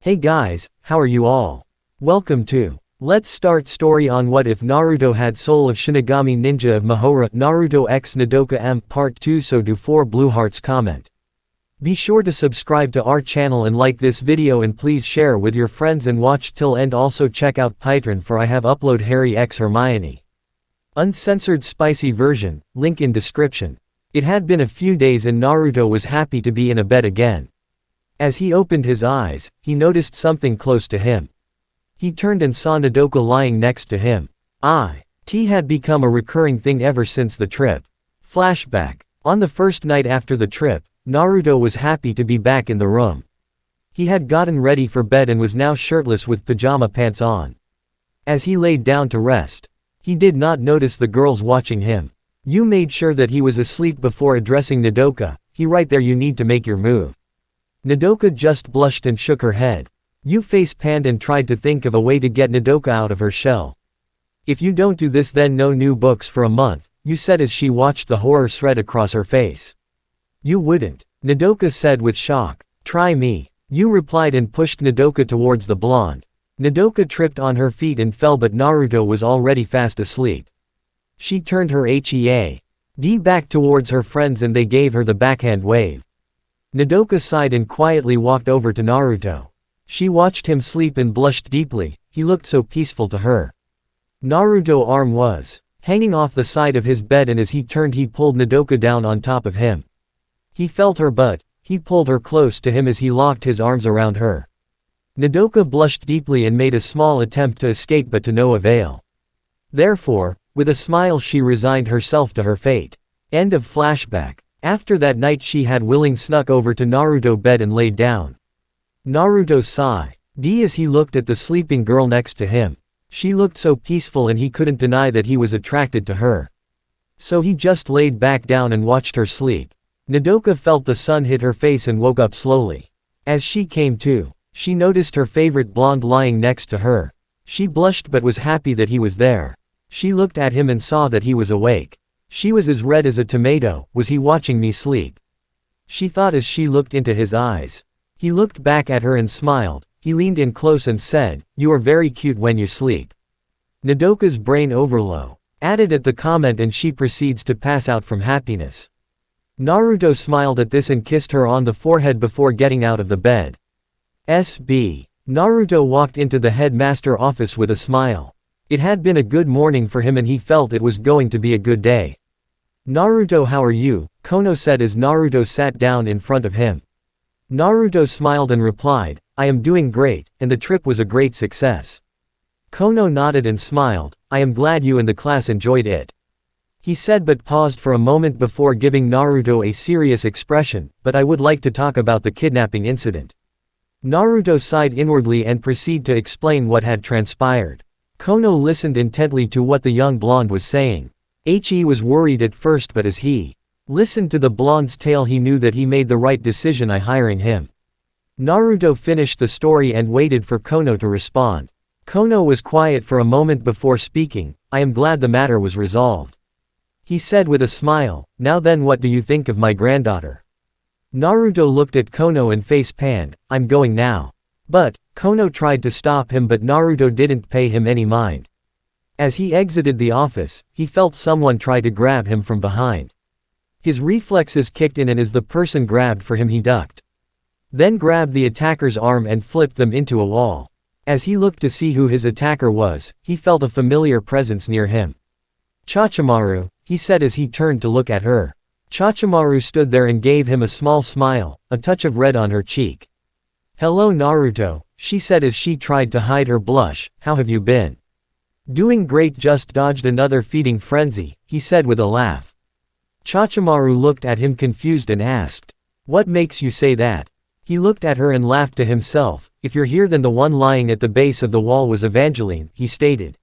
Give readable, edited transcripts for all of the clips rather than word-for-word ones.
Hey guys, how are you all? Welcome to Let's Start Story on What If Naruto Had Soul of Shinigami Ninja of Mahora Naruto x Nodoka M Part 2. So do 4 blue hearts comment. Be sure to subscribe to our channel and like this video, and please share with your friends and watch till end. Also check out Patreon for I have upload Harry x Hermione uncensored spicy version, link in description. It had been a few days and Naruto was happy to be in a bed again. As he opened his eyes, he noticed something close to him. He turned and saw Nodoka lying next to him. It had become a recurring thing ever since the trip. Flashback. On the first night after the trip, Naruto was happy to be back in the room. He had gotten ready for bed and was now shirtless with pajama pants on. As he laid down to rest, he did not notice the girls watching him. You made sure that he was asleep before addressing Nodoka. Right there, you need to make your move. Nodoka just blushed and shook her head. You face panned and tried to think of a way to get Nodoka out of her shell. If you don't do this, then no new books for a month, you said as she watched the horror thread across her face. You wouldn't, Nodoka said with shock. Try me, you replied and pushed Nodoka towards the blonde. Nodoka tripped on her feet and fell, but Naruto was already fast asleep. She turned her head back towards her friends and they gave her the backhand wave. Nodoka sighed and quietly walked over to Naruto. She watched him sleep and blushed deeply. He looked so peaceful to her. Naruto's arm was hanging off the side of his bed, and as he turned he pulled Nodoka down on top of him. He felt her butt. He pulled her close to him as he locked his arms around her. Nodoka blushed deeply and made a small attempt to escape, but to no avail. Therefore, with a smile she resigned herself to her fate. End of flashback. After that night she had willingly snuck over to Naruto's bed and laid down. Naruto sighed as he looked at the sleeping girl next to him. She looked so peaceful and he couldn't deny that he was attracted to her. So he just laid back down and watched her sleep. Nodoka felt the sun hit her face and woke up slowly. As she came to, she noticed her favorite blonde lying next to her. She blushed but was happy that he was there. She looked at him and saw that he was awake. She was as red as a tomato. Was he watching me sleep? She thought as she looked into his eyes. He looked back at her and smiled. He leaned in close and said, "You are very cute when you sleep." Nodoka's brain overload added at the comment and she proceeds to pass out from happiness. Naruto smiled at this and kissed her on the forehead before getting out of the bed. Naruto walked into the headmaster office with a smile. It had been a good morning for him and he felt it was going to be a good day. "Naruto, how are you?" Kono said as Naruto sat down in front of him. Naruto smiled and replied, "I am doing great, and the trip was a great success." Kono nodded and smiled. "I am glad you and the class enjoyed it," he said, but paused for a moment before giving Naruto a serious expression. "But I would like to talk about the kidnapping incident." Naruto sighed inwardly and proceeded to explain what had transpired. Kono listened intently to what the young blonde was saying. He was worried at first, but as he listened to the blonde's tale he knew that he made the right decision by hiring him. Naruto finished the story and waited for Kono to respond. Kono was quiet for a moment before speaking. "I am glad the matter was resolved," he said with a smile. "Now then, what do you think of my granddaughter?" Naruto looked at Kono and face panned. "I'm going now." But Kono tried to stop him, but Naruto didn't pay him any mind. As he exited the office, he felt someone try to grab him from behind. His reflexes kicked in and as the person grabbed for him he ducked. Then grabbed the attacker's arm and flipped them into a wall. As he looked to see who his attacker was, he felt a familiar presence near him. "Chachimaru," he said as he turned to look at her. Chachimaru stood there and gave him a small smile, a touch of red on her cheek. "Hello Naruto," she said as she tried to hide her blush. "How have you been?" "Doing great, just dodged another feeding frenzy," he said with a laugh. Chachimaru looked at him confused and asked, "What makes you say that?" He looked at her and laughed to himself. "If you're here, then the one lying at the base of the wall was Evangeline," he stated.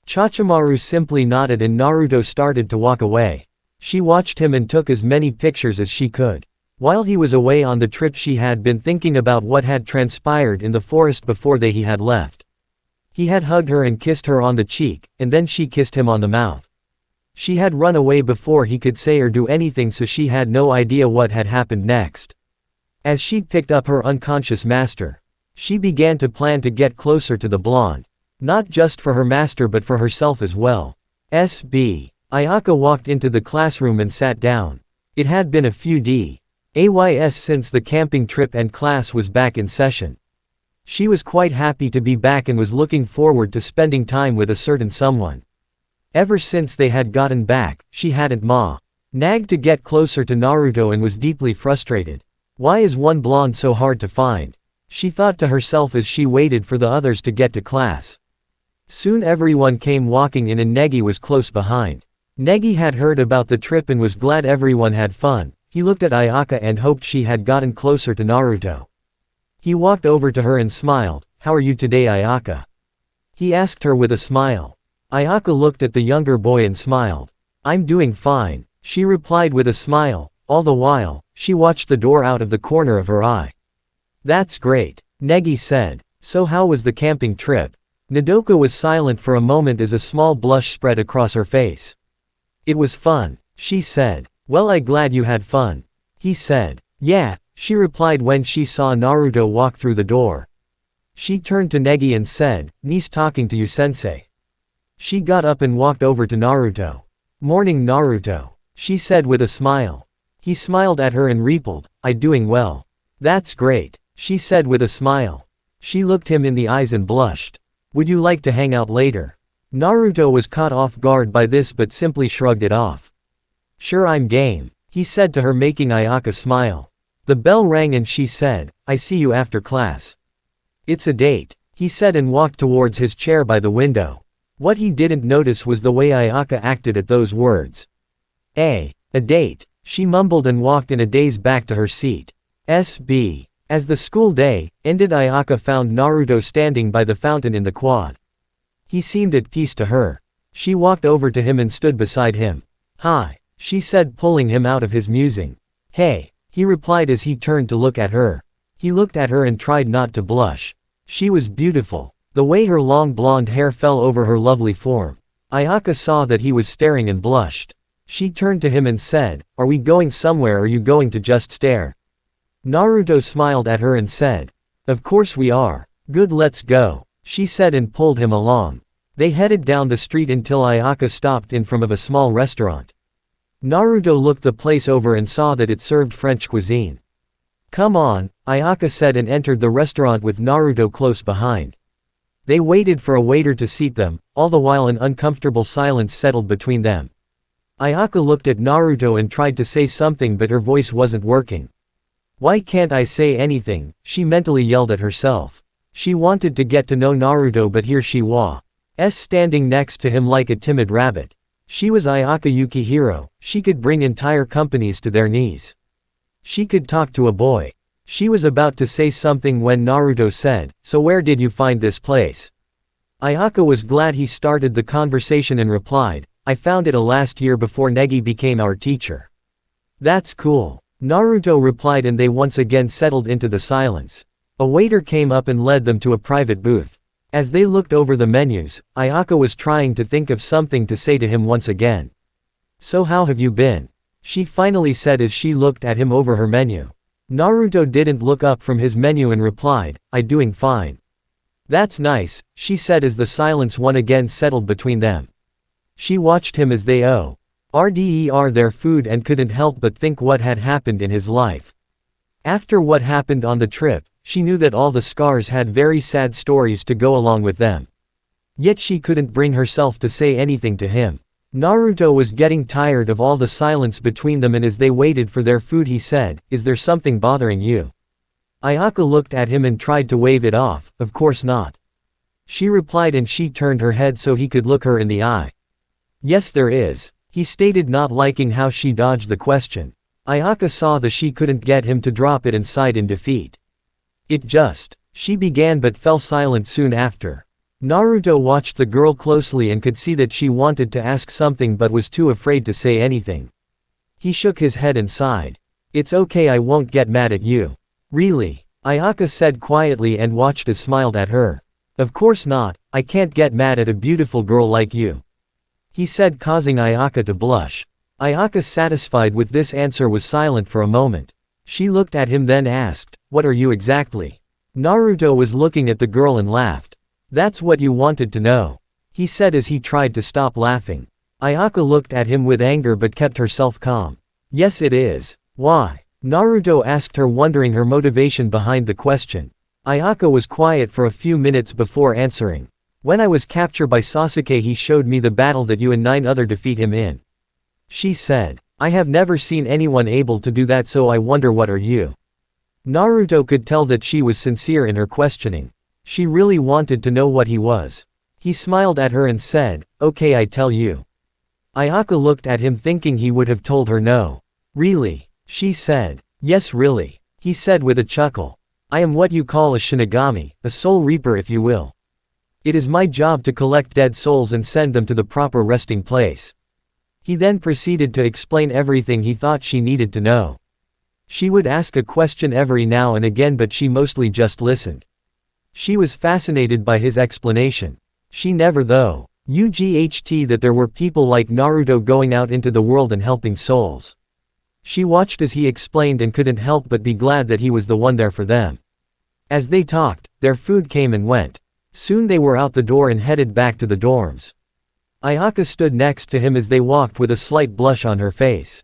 Chachimaru simply nodded and Naruto started to walk away. She watched him and took as many pictures as she could. While he was away on the trip, she had been thinking about what had transpired in the forest before he had left. He had hugged her and kissed her on the cheek, and then she kissed him on the mouth. She had run away before he could say or do anything, so she had no idea what had happened next. As she picked up her unconscious master, She began to plan to get closer to the blonde. Not just for her master but for herself as well. SB. Ayaka walked into the classroom and sat down. It had been a few days since the camping trip and class was back in session. She was quite happy to be back and was looking forward to spending time with a certain someone. Ever since they had gotten back, she hadn't nagged to get closer to Naruto and was deeply frustrated. Why is one blonde so hard to find? She thought to herself as she waited for the others to get to class. Soon everyone came walking in and Negi was close behind. Negi had heard about the trip and was glad everyone had fun. He looked at Ayaka and hoped she had gotten closer to Naruto. He walked over to her and smiled. "How are you today, Ayaka?" he asked her with a smile. Ayaka looked at the younger boy and smiled. "I'm doing fine," she replied with a smile. All the while, she watched the door out of the corner of her eye. "That's great," Negi said. "So how was the camping trip?" Nodoka was silent for a moment as a small blush spread across her face. "It was fun," she said. "Well, I'm glad you had fun," he said. "Yeah," she replied when she saw Naruto walk through the door. She turned to Negi and said, "Nice talking to you, sensei." She got up and walked over to Naruto. "Morning, Naruto," she said with a smile. He smiled at her and replied, "I'm doing well." "That's great," she said with a smile. She looked him in the eyes and blushed. "Would you like to hang out later?" Naruto was caught off guard by this but simply shrugged it off. "Sure, I'm game," he said to her, making Ayaka smile. The bell rang and she said, "I see you after class." "It's a date," he said and walked towards his chair by the window. What he didn't notice was the way Ayaka acted at those words. A date," she mumbled and walked in a daze back to her seat. SB. As the school day ended, Ayaka found Naruto standing by the fountain in the quad. He seemed at peace to her. She walked over to him and stood beside him. "Hi," she said, pulling him out of his musing. "Hey," he replied as he turned to look at her. He looked at her and tried not to blush. She was beautiful. The way her long blonde hair fell over her lovely form. Ayaka saw that he was staring and blushed. She turned to him and said, "Are we going somewhere or are you going to just stare?" Naruto smiled at her and said, "Of course we are. Good, let's go," she said and pulled him along. They headed down the street until Ayaka stopped in front of a small restaurant. Naruto looked the place over and saw that it served French cuisine. "Come on," Ayaka said and entered the restaurant with Naruto close behind. They waited for a waiter to seat them, all the while an uncomfortable silence settled between them. Ayaka looked at Naruto and tried to say something but her voice wasn't working. "Why can't I say anything?" she mentally yelled at herself. She wanted to get to know Naruto but here she was standing next to him like a timid rabbit. She was Ayaka Yukihiro, she could bring entire companies to their knees. She could talk to a boy. She was about to say something when Naruto said, "So where did you find this place?" Ayaka was glad he started the conversation and replied, "I found it last year before Negi became our teacher." "That's cool," Naruto replied, and they once again settled into the silence. A waiter came up and led them to a private booth. As they looked over the menus, Ayaka was trying to think of something to say to him once again. "So how have you been?" she finally said as she looked at him over her menu. Naruto didn't look up from his menu and replied, "I'm doing fine." "That's nice," she said as the silence once again settled between them. She watched him as they ordered their food and couldn't help but think what had happened in his life. After what happened on the trip, she knew that all the scars had very sad stories to go along with them. Yet she couldn't bring herself to say anything to him. Naruto was getting tired of all the silence between them, and as they waited for their food he said, "Is there something bothering you?" Ayaka looked at him and tried to wave it off. "Of course not," she replied, and she turned her head so he could look her in the eye. "Yes there is," he stated, not liking how she dodged the question. Ayaka saw that she couldn't get him to drop it and sighed in defeat. She began but fell silent soon after. Naruto watched the girl closely and could see that she wanted to ask something but was too afraid to say anything. He shook his head and sighed. "It's okay, I won't get mad at you." "Really?" Ayaka said quietly and watched as smiled at her. "Of course not, I can't get mad at a beautiful girl like you," he said, causing Ayaka to blush. Ayaka, satisfied with this answer, was silent for a moment. She looked at him then asked, "What are you exactly?" Naruto was looking at the girl and laughed. That's what you wanted to know, he said as he tried to stop laughing. Ayaka looked at him with anger but kept herself calm. Yes it is. Why? Naruto asked her, wondering her motivation behind the question. Ayaka was quiet for a few minutes before answering. When I was captured by Sasuke, he showed me the battle that you and 9 others defeat him in. She said. I have never seen anyone able to do that, so I wonder what are you? Naruto could tell that she was sincere in her questioning. She really wanted to know what he was. He smiled at her and said, okay, I tell you. Ayaka looked at him thinking he would have told her no. Really? She said. Yes really, he said with a chuckle. I am what you call a Shinigami, a soul reaper if you will. It is my job to collect dead souls and send them to the proper resting place. He then proceeded to explain everything he thought she needed to know. She would ask a question every now and again, but she mostly just listened. She was fascinated by his explanation. She never though. UGHT that there were people like Naruto going out into the world and helping souls. She watched as he explained and couldn't help but be glad that he was the one there for them. As they talked, their food came and went. Soon they were out the door and headed back to the dorms. Ayaka stood next to him as they walked with a slight blush on her face.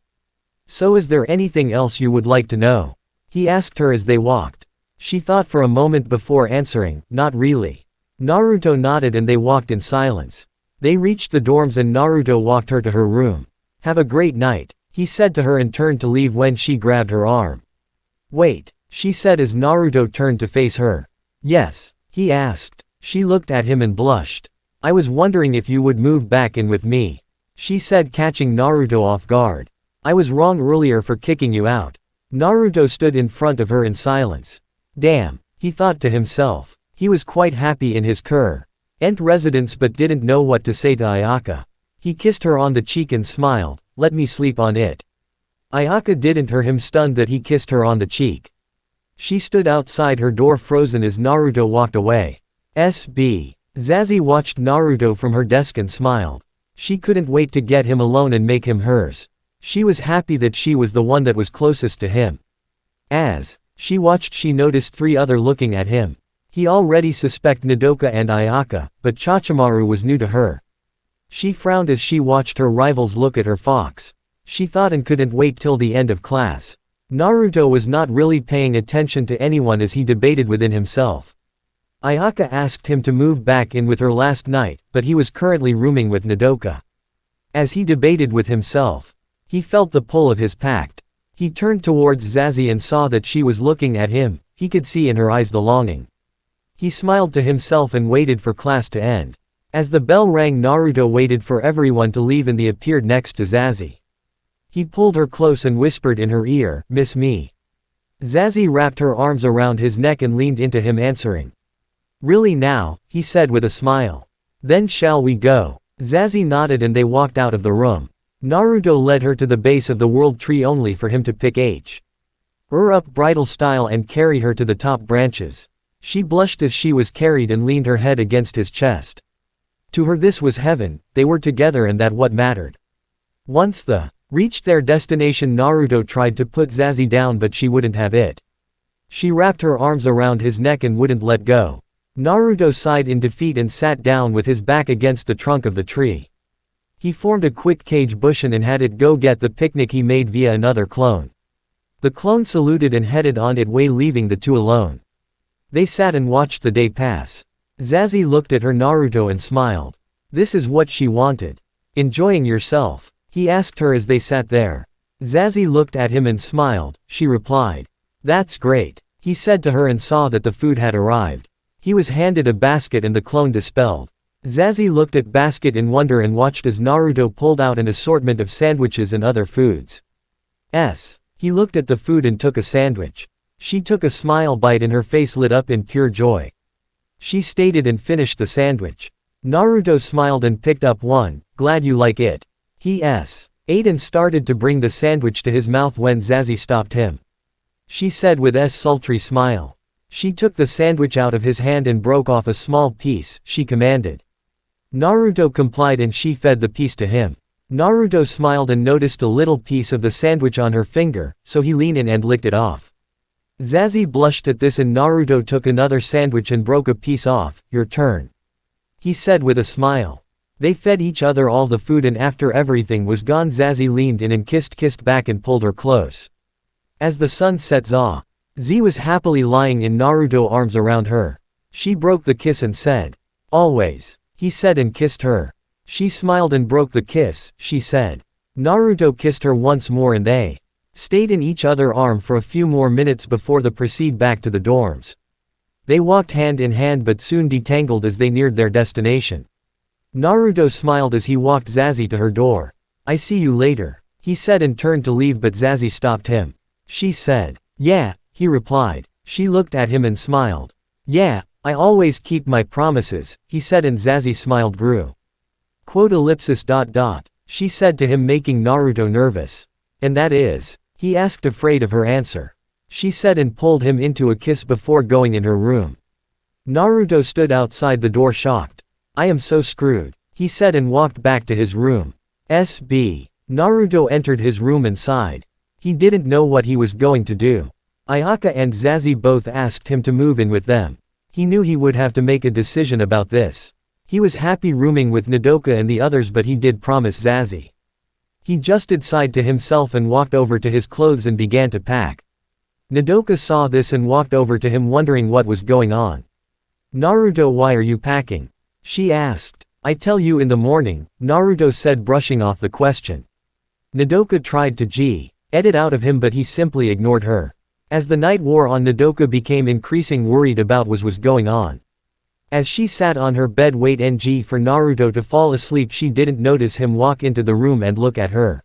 So is there anything else you would like to know? He asked her as they walked. She thought for a moment before answering, not really. Naruto nodded and they walked in silence. They reached the dorms and Naruto walked her to her room. Have a great night, he said to her and turned to leave when she grabbed her arm. Wait, she said as Naruto turned to face her. Yes, he asked. She looked at him and blushed. I was wondering if you would move back in with me, she said, catching Naruto off guard. I was wrong earlier for kicking you out. Naruto stood in front of her in silence. Damn, he thought to himself. He was quite happy in his current residence but didn't know what to say to Ayaka. He kissed her on the cheek and smiled, let me sleep on it. Ayaka didn't hear him, stunned that he kissed her on the cheek. She stood outside her door frozen as Naruto walked away. SB. Zazie watched Naruto from her desk and smiled. She couldn't wait to get him alone and make him hers. She was happy that she was the one that was closest to him. As she watched, she noticed 3 others looking at him. He already suspected Nodoka and Ayaka, but Chachimaru was new to her. She frowned as she watched her rivals look at her fox. She thought and couldn't wait till the end of class. Naruto was not really paying attention to anyone as he debated within himself. Ayaka asked him to move back in with her last night, but he was currently rooming with Nodoka. As he debated with himself, he felt the pull of his pact. He turned towards Zazie and saw that she was looking at him. He could see in her eyes the longing. He smiled to himself and waited for class to end. As the bell rang, Naruto waited for everyone to leave and they appeared next to Zazie. He pulled her close and whispered in her ear, "Miss me." Zazie wrapped her arms around his neck and leaned into him, answering. "Really now?" he said with a smile. "Then shall we go?" Zazie nodded and they walked out of the room. Naruto led her to the base of the world tree only for him to pick her up bridal style and carry her to the top branches. She blushed as she was carried and leaned her head against his chest. To her this was heaven, they were together and that what mattered. Once they reached their destination, Naruto tried to put Zazie down but she wouldn't have it. She wrapped her arms around his neck and wouldn't let go. Naruto sighed in defeat and sat down with his back against the trunk of the tree. He formed a quick cage cushion and had it go get the picnic he made via another clone. The clone saluted and headed on its way, leaving the two alone. They sat and watched the day pass. Zazie looked at her Naruto and smiled. This is what she wanted. Enjoying yourself? He asked her as they sat there. Zazie looked at him and smiled. She replied. That's great. He said to her and saw that the food had arrived. He was handed a basket and the clone dispelled. Zazie looked at basket in wonder and watched as Naruto pulled out an assortment of sandwiches and other foods. He looked at the food and took a sandwich. She took a smile bite and her face lit up in pure joy. She stated and finished the sandwich. Naruto smiled and picked up one. Glad you like it. He ate and started to bring the sandwich to his mouth when Zazie stopped him. She said with a sultry smile. She took the sandwich out of his hand and broke off a small piece. She commanded. Naruto complied and she fed the piece to him. Naruto smiled and noticed a little piece of the sandwich on her finger, so he leaned in and licked it off. Zazie blushed at this and Naruto took another sandwich and broke a piece off. Your turn, he said with a smile. They fed each other all the food and after everything was gone Zazie leaned in and kissed back and pulled her close. As the sun set Z was happily lying in Naruto's arms around her. She broke the kiss and said, "Always," he said and kissed her. She smiled and broke the kiss, she said. Naruto kissed her once more and they stayed in each other's arm for a few more minutes before they proceed back to the dorms. They walked hand in hand but soon detangled as they neared their destination. Naruto smiled as he walked Zazie to her door. "I see you later," he said and turned to leave but Zazie stopped him. She said, "Yeah," he replied. She looked at him and smiled. "Yeah, I always keep my promises," he said and Zazie smiled grew. She said to him making Naruto nervous. "And that is?" he asked afraid of her answer. She said and pulled him into a kiss before going in her room. Naruto stood outside the door shocked. "I am so screwed," he said and walked back to his room. Naruto entered his room and sighed. He didn't know what he was going to do. Ayaka and Zazie both asked him to move in with them. He knew he would have to make a decision about this. He was happy rooming with Nodoka and the others but he did promise Zazie. He just sighed to himself and walked over to his clothes and began to pack. Nodoka saw this and walked over to him wondering what was going on. "Naruto, why are you packing?" she asked. "I tell you in the morning," Naruto said brushing off the question. Nodoka tried to get it out of him but he simply ignored her. As the night wore on Nodoka became increasing worried about what was going on. As she sat on her bed waiting for Naruto to fall asleep she didn't notice him walk into the room and look at her.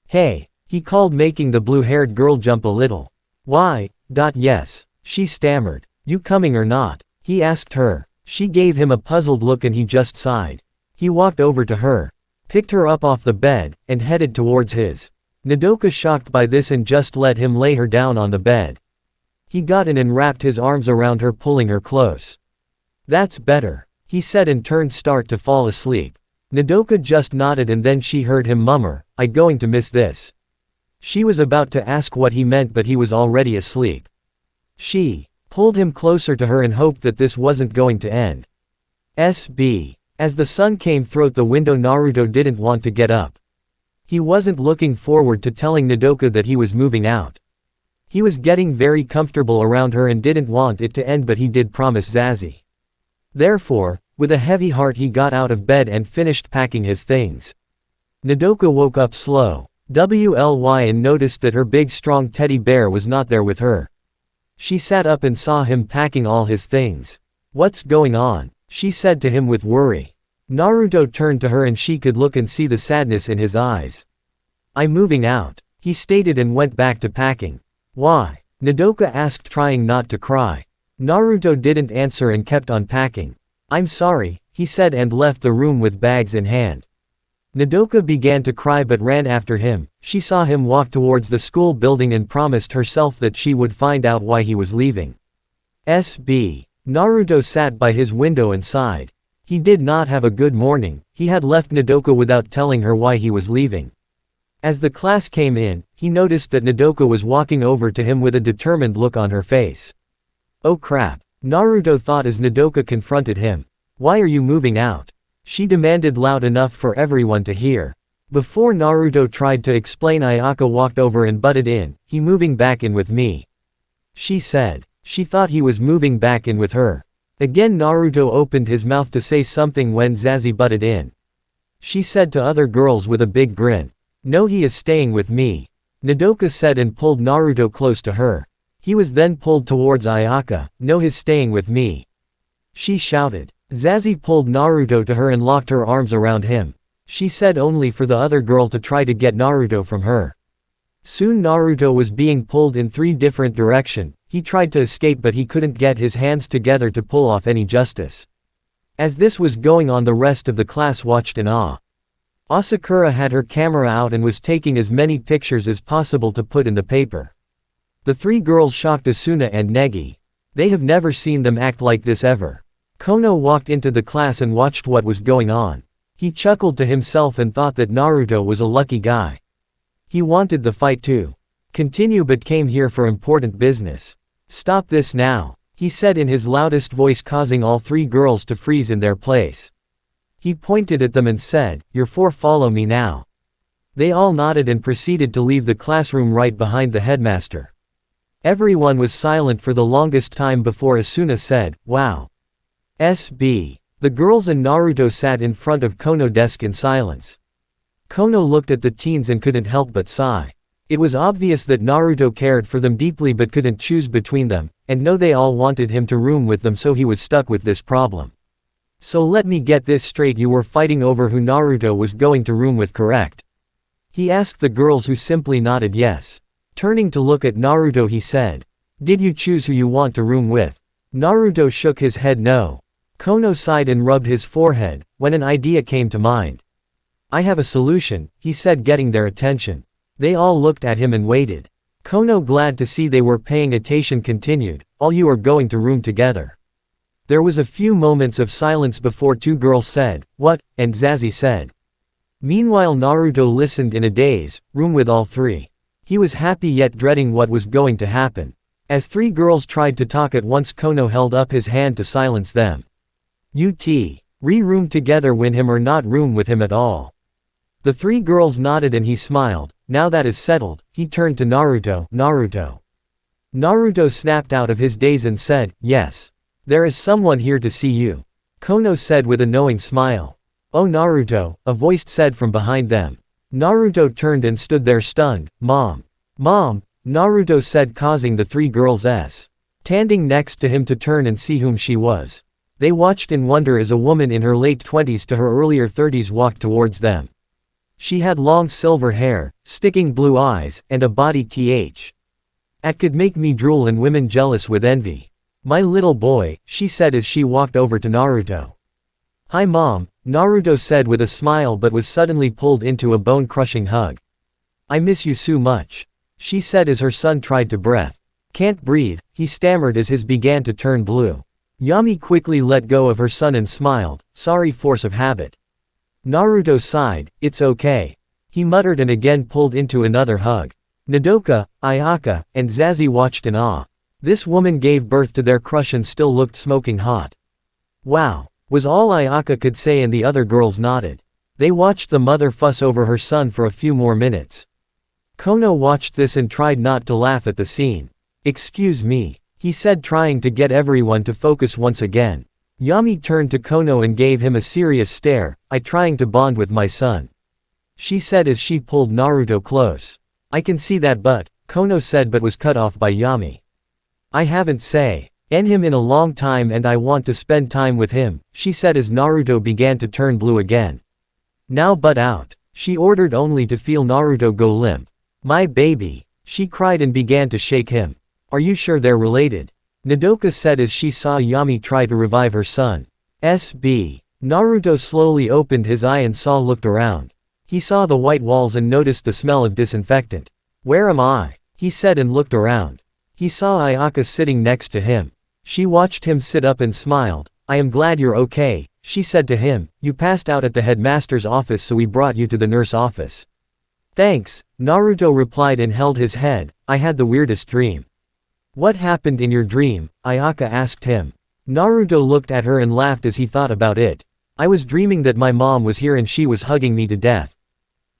"Hey," he called making the blue-haired girl jump a little. "Why? Yes," she stammered. "You coming or not?" he asked her. She gave him a puzzled look and he just sighed. He walked over to her, picked her up off the bed, and headed towards his. Nodoka shocked by this and just let him lay her down on the bed. He got in and wrapped his arms around her pulling her close. "That's better," he said and turned to fall asleep. Nodoka just nodded and then she heard him murmur, "I going to miss this." She was about to ask what he meant but he was already asleep. She pulled him closer to her and hoped that this wasn't going to end. As the sun came through the window Naruto didn't want to get up. He wasn't looking forward to telling Nodoka that he was moving out. He was getting very comfortable around her and didn't want it to end but he did promise Zazie. Therefore, with a heavy heart he got out of bed and finished packing his things. Nodoka woke up slowly and noticed that her big strong teddy bear was not there with her. She sat up and saw him packing all his things. "What's going on?" she said to him with worry. Naruto turned to her and she could look and see the sadness in his eyes. "I'm moving out," he stated and went back to packing. "Why?" Nodoka asked trying not to cry. Naruto didn't answer and kept on packing. "I'm sorry," he said and left the room with bags in hand. Nodoka began to cry but ran after him. She saw him walk towards the school building and promised herself that she would find out why he was leaving. Naruto sat by his window and sighed. He did not have a good morning. He had left Nodoka without telling her why he was leaving. As the class came in, he noticed that Nodoka was walking over to him with a determined look on her face. "Oh crap," Naruto thought as Nodoka confronted him. "Why are you moving out?" she demanded loud enough for everyone to hear. Before Naruto tried to explain Ayaka walked over and butted in. "He moving back in with me," she said. She thought he was moving back in with her. Again Naruto opened his mouth to say something when Zazie butted in. She said to other girls with a big grin, "No, he is staying with me," Nodoka said and pulled Naruto close to her. He was then pulled towards Ayaka. "No, he's staying with me," she shouted. Zazie pulled Naruto to her and locked her arms around him. She said only for the other girl to try to get Naruto from her. Soon Naruto was being pulled in 3 different directions. He tried to escape but he couldn't get his hands together to pull off any justice. As this was going on the rest of the class watched in awe. Asakura had her camera out and was taking as many pictures as possible to put in the paper. The 3 girls shocked Asuna and Negi. They have never seen them act like this ever. Kono walked into the class and watched what was going on. He chuckled to himself and thought that Naruto was a lucky guy. He wanted the fight to continue but came here for important business. Stop this now, he said in his loudest voice, causing all three girls to freeze in their place. He pointed at them and said, "You four follow me now." They all nodded and proceeded to leave the classroom right behind the headmaster. Everyone was silent for the longest time before Asuna said, "Wow. SB." The girls and Naruto sat in front of Kono's desk in silence. Kono looked at the teens and couldn't help but sigh. It was obvious that Naruto cared for them deeply but couldn't choose between them, and know they all wanted him to room with them, so he was stuck with this problem. "So let me get this straight, you were fighting over who Naruto was going to room with, correct?" He asked the girls, who simply nodded yes. Turning to look at Naruto, he said, "Did you choose who you want to room with?" Naruto shook his head no. Kono sighed and rubbed his forehead, when an idea came to mind. "I have a solution," he said, getting their attention. They all looked at him and waited. Kono, glad to see they were paying attention, continued, "All you are going to room together." There was a few moments of silence before two girls said, "What?" and Zazie said. Meanwhile Naruto listened in a daze, room with all three. He was happy yet dreading what was going to happen. As three girls tried to talk at once, Kono held up his hand to silence them. Room together with him or not room with him at all?" The three girls nodded and he smiled. Now that is settled, he turned to Naruto. Naruto snapped out of his daze and said, "Yes. There is someone here to see you," Kono said with a knowing smile. "Oh Naruto," a voice said from behind them. Naruto turned and stood there stunned. Mom, Naruto said, causing the three girls standing next to him to turn and see whom she was. They watched in wonder as a woman in her late 20s to her earlier 30s walked towards them. She had long silver hair, sticking blue eyes, and a body that could make me drool and women jealous with envy. "My little boy," she said as she walked over to Naruto. "Hi Mom," Naruto said with a smile, but was suddenly pulled into a bone-crushing hug. "I miss you so much," she said as her son tried to breathe. "Can't breathe," he stammered as his began to turn blue. Yami quickly let go of her son and smiled, "Sorry, force of habit." Naruto sighed, "It's okay," he muttered and again pulled into another hug. Nodoka, Ayaka, and Zazie watched in awe. This woman gave birth to their crush and still looked smoking hot. "Wow," was all Ayaka could say, and the other girls nodded. They watched the mother fuss over her son for a few more minutes. Kono watched this and tried not to laugh at the scene. "Excuse me," he said, trying to get everyone to focus once again. Yami turned to Kono and gave him a serious stare. "I trying to bond with my son," she said as she pulled Naruto close. "I can see that, but," Kono said, but was cut off by Yami. "I haven't seen him in a long time and I want to spend time with him," she said as Naruto began to turn blue again. "Now butt out," she ordered, only to feel Naruto go limp. "My baby," she cried and began to shake him. "Are you sure they're related?" Nodoka said as she saw Yami try to revive her son. SB. Naruto slowly opened his eye and looked around. He saw the white walls and noticed the smell of disinfectant. "Where am I?" he said and looked around. He saw Ayaka sitting next to him. She watched him sit up and smiled. "I am glad you're okay," she said to him. "You passed out at the headmaster's office, so we brought you to the nurse office." "Thanks," Naruto replied and held his head. "I had the weirdest dream." "What happened in your dream?" Ayaka asked him. Naruto looked at her and laughed as he thought about it. "I was dreaming that my mom was here and she was hugging me to death,"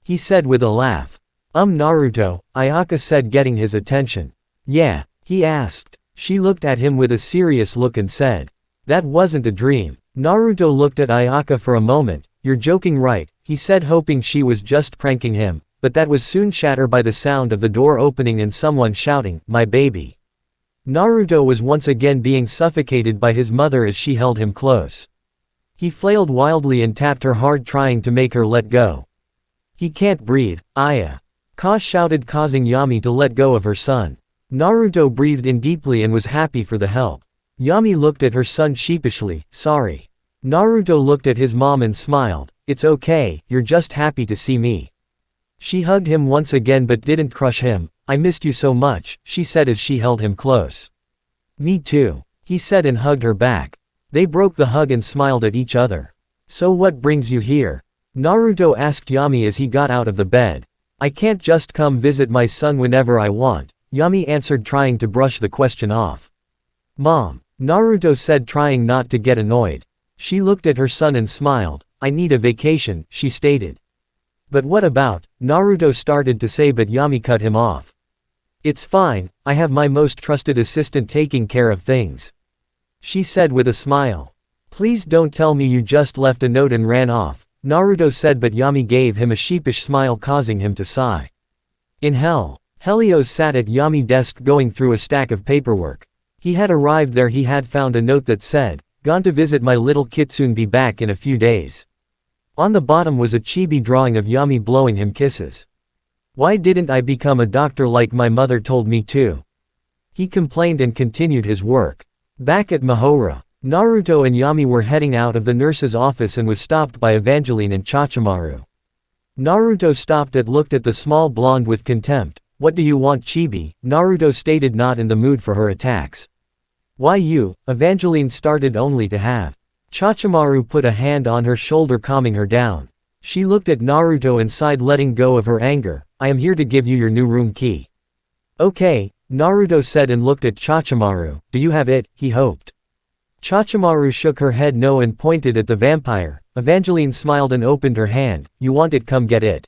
he said with a laugh. Naruto," Ayaka said, getting his attention. "Yeah?" he asked. She looked at him with a serious look and said, "That wasn't a dream." Naruto looked at Ayaka for a moment. "You're joking, right?" he said, hoping she was just pranking him, but that was soon shattered by the sound of the door opening and someone shouting, "My baby." Naruto was once again being suffocated by his mother as she held him close. He flailed wildly and tapped her hard, trying to make her let go. "He can't breathe, Aya!" Ka shouted, causing Yami to let go of her son. Naruto breathed in deeply and was happy for the help. Yami looked at her son sheepishly. "Sorry." Naruto looked at his mom and smiled. "It's okay, you're just happy to see me." She hugged him once again but didn't crush him. "I missed you so much," she said as she held him close. "Me too," he said and hugged her back. They broke the hug and smiled at each other. "So what brings you here?" Naruto asked Yami as he got out of the bed. "I can't just come visit my son whenever I want," Yami answered, trying to brush the question off. Mom, Naruto said, trying not to get annoyed. She looked at her son and smiled. I need a vacation, she stated. But what about, Naruto started to say, but Yami cut him off. It's fine, I have my most trusted assistant taking care of things, she said with a smile. Please don't tell me you just left a note and ran off, Naruto said, but Yami gave him a sheepish smile, causing him to sigh. In hell, Helios sat at Yami's desk going through a stack of paperwork. He had arrived there. He had found a note that said, "Gone to visit my little kitsune, be back in a few days." On the bottom was a chibi drawing of Yami blowing him kisses. Why didn't I become a doctor like my mother told me to? He complained and continued his work. Back at Mahora, Naruto and Yami were heading out of the nurse's office and was stopped by Evangeline and Chachimaru. Naruto stopped and looked at the small blonde with contempt. What do you want, chibi? Naruto stated, not in the mood for her attacks. Why you? Evangeline started, only to have Chachimaru put a hand on her shoulder, calming her down. She looked at Naruto and sighed, letting go of her anger. I am here to give you your new room key. Okay, Naruto said and looked at Chachimaru. Do you have it? He hoped. Chachimaru shook her head no and pointed at the vampire. Evangeline smiled and opened her hand. You want it? Come get it,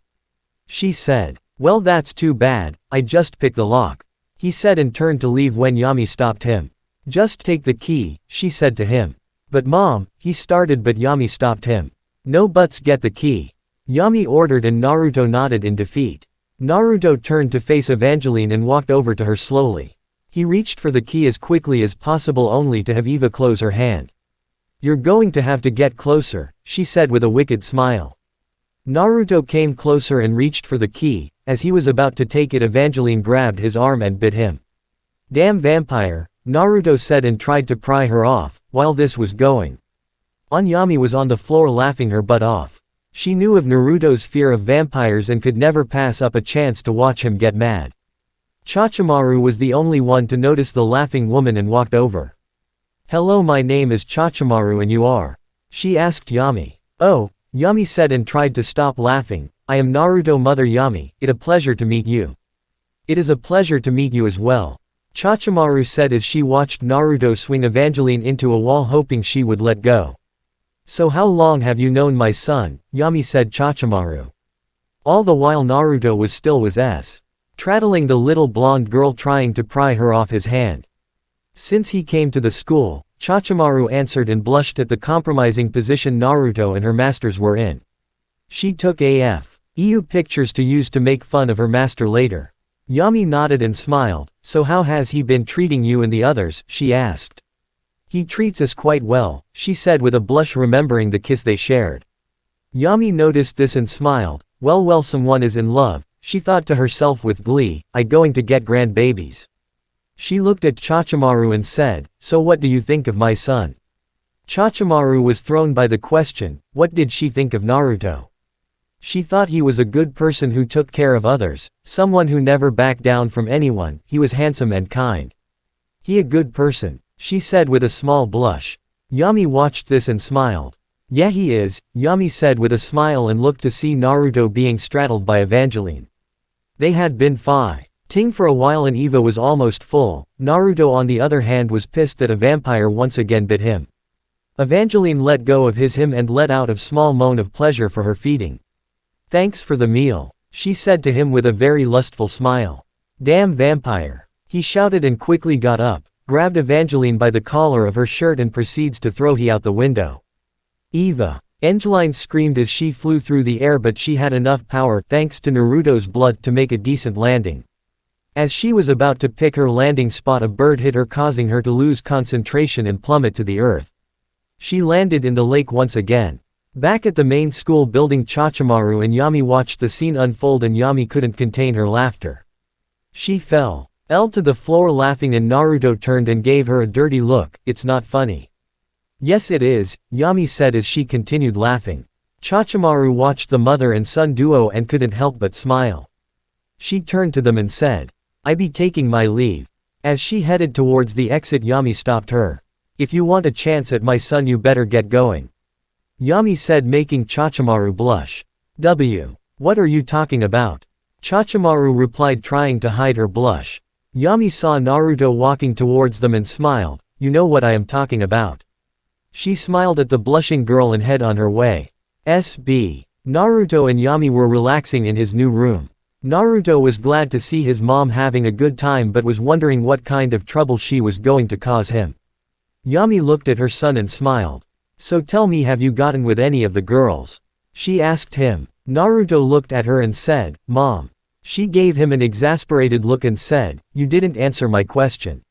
she said. Well, that's too bad, I just picked the lock, he said and turned to leave when Yami stopped him. Just take the key, she said to him. But Mom, he started, but Yami stopped him. No buts, get the key, Yami ordered, and Naruto nodded in defeat. Naruto turned to face Evangeline and walked over to her slowly. He reached for the key as quickly as possible, only to have Eva close her hand. You're going to have to get closer, she said with a wicked smile. Naruto came closer and reached for the key. As he was about to take it, Evangeline grabbed his arm and bit him. Damn vampire, Naruto said and tried to pry her off. While this was going on, Yami was on the floor laughing her butt off. She knew of Naruto's fear of vampires and could never pass up a chance to watch him get mad. Chachimaru was the only one to notice the laughing woman and walked over. Hello, my name is Chachimaru and you are? She asked Yami. Oh, Yami said and tried to stop laughing. I am Naruto, Mother Yami. It's a pleasure to meet you. It is a pleasure to meet you as well, Chachimaru said as she watched Naruto swing Evangeline into a wall, hoping she would let go. So how long have you known my son? Yami said. Chachimaru. All the while Naruto was still straddling the little blonde girl, trying to pry her off his hand. Since he came to the school, Chachimaru answered and blushed at the compromising position Naruto and her masters were in. She took EU pictures to use to make fun of her master later. Yami nodded and smiled. So how has he been treating you and the others? She asked. He treats us quite well, she said with a blush, remembering the kiss they shared. Yami noticed this and smiled. Well, someone is in love, she thought to herself with glee. I going to get grandbabies. She looked at Chachimaru and said, so what do you think of my son? Chachimaru was thrown by the question. What did she think of Naruto? She thought he was a good person who took care of others, someone who never backed down from anyone. He was handsome and kind. He a good person, she said with a small blush. Yami watched this and smiled. Yeah, he is, Yami said with a smile and looked to see Naruto being straddled by Evangeline. They had been fighting for a while and Eva was almost full. Naruto on the other hand was pissed that a vampire once again bit him. Evangeline let go of him and let out a small moan of pleasure for her feeding. Thanks for the meal, she said to him with a very lustful smile. Damn vampire, he shouted and quickly got up, grabbed Evangeline by the collar of her shirt and proceeds to throw her out the window. Eva, Evangeline screamed as she flew through the air, but she had enough power thanks to Naruto's blood to make a decent landing. As she was about to pick her landing spot, a bird hit her, causing her to lose concentration and plummet to the earth. She landed in the lake once again. Back at the main school building, Chachimaru and Yami watched the scene unfold and Yami couldn't contain her laughter. She fell to the floor laughing and Naruto turned and gave her a dirty look. It's not funny. Yes it is, Yami said as she continued laughing. Chachimaru watched the mother and son duo and couldn't help but smile. She turned to them and said, I be taking my leave. As she headed towards the exit, Yami stopped her. If you want a chance at my son, you better get going, Yami said, making Chachimaru blush. What are you talking about? Chachimaru replied, trying to hide her blush. Yami saw Naruto walking towards them and smiled. You know what I am talking about. She smiled at the blushing girl and head on her way. SB. Naruto and Yami were relaxing in his new room. Naruto was glad to see his mom having a good time but was wondering what kind of trouble she was going to cause him. Yami looked at her son and smiled. So tell me, have you gotten with any of the girls? She asked him. Naruto looked at her and said, Mom. She gave him an exasperated look and said, you didn't answer my question.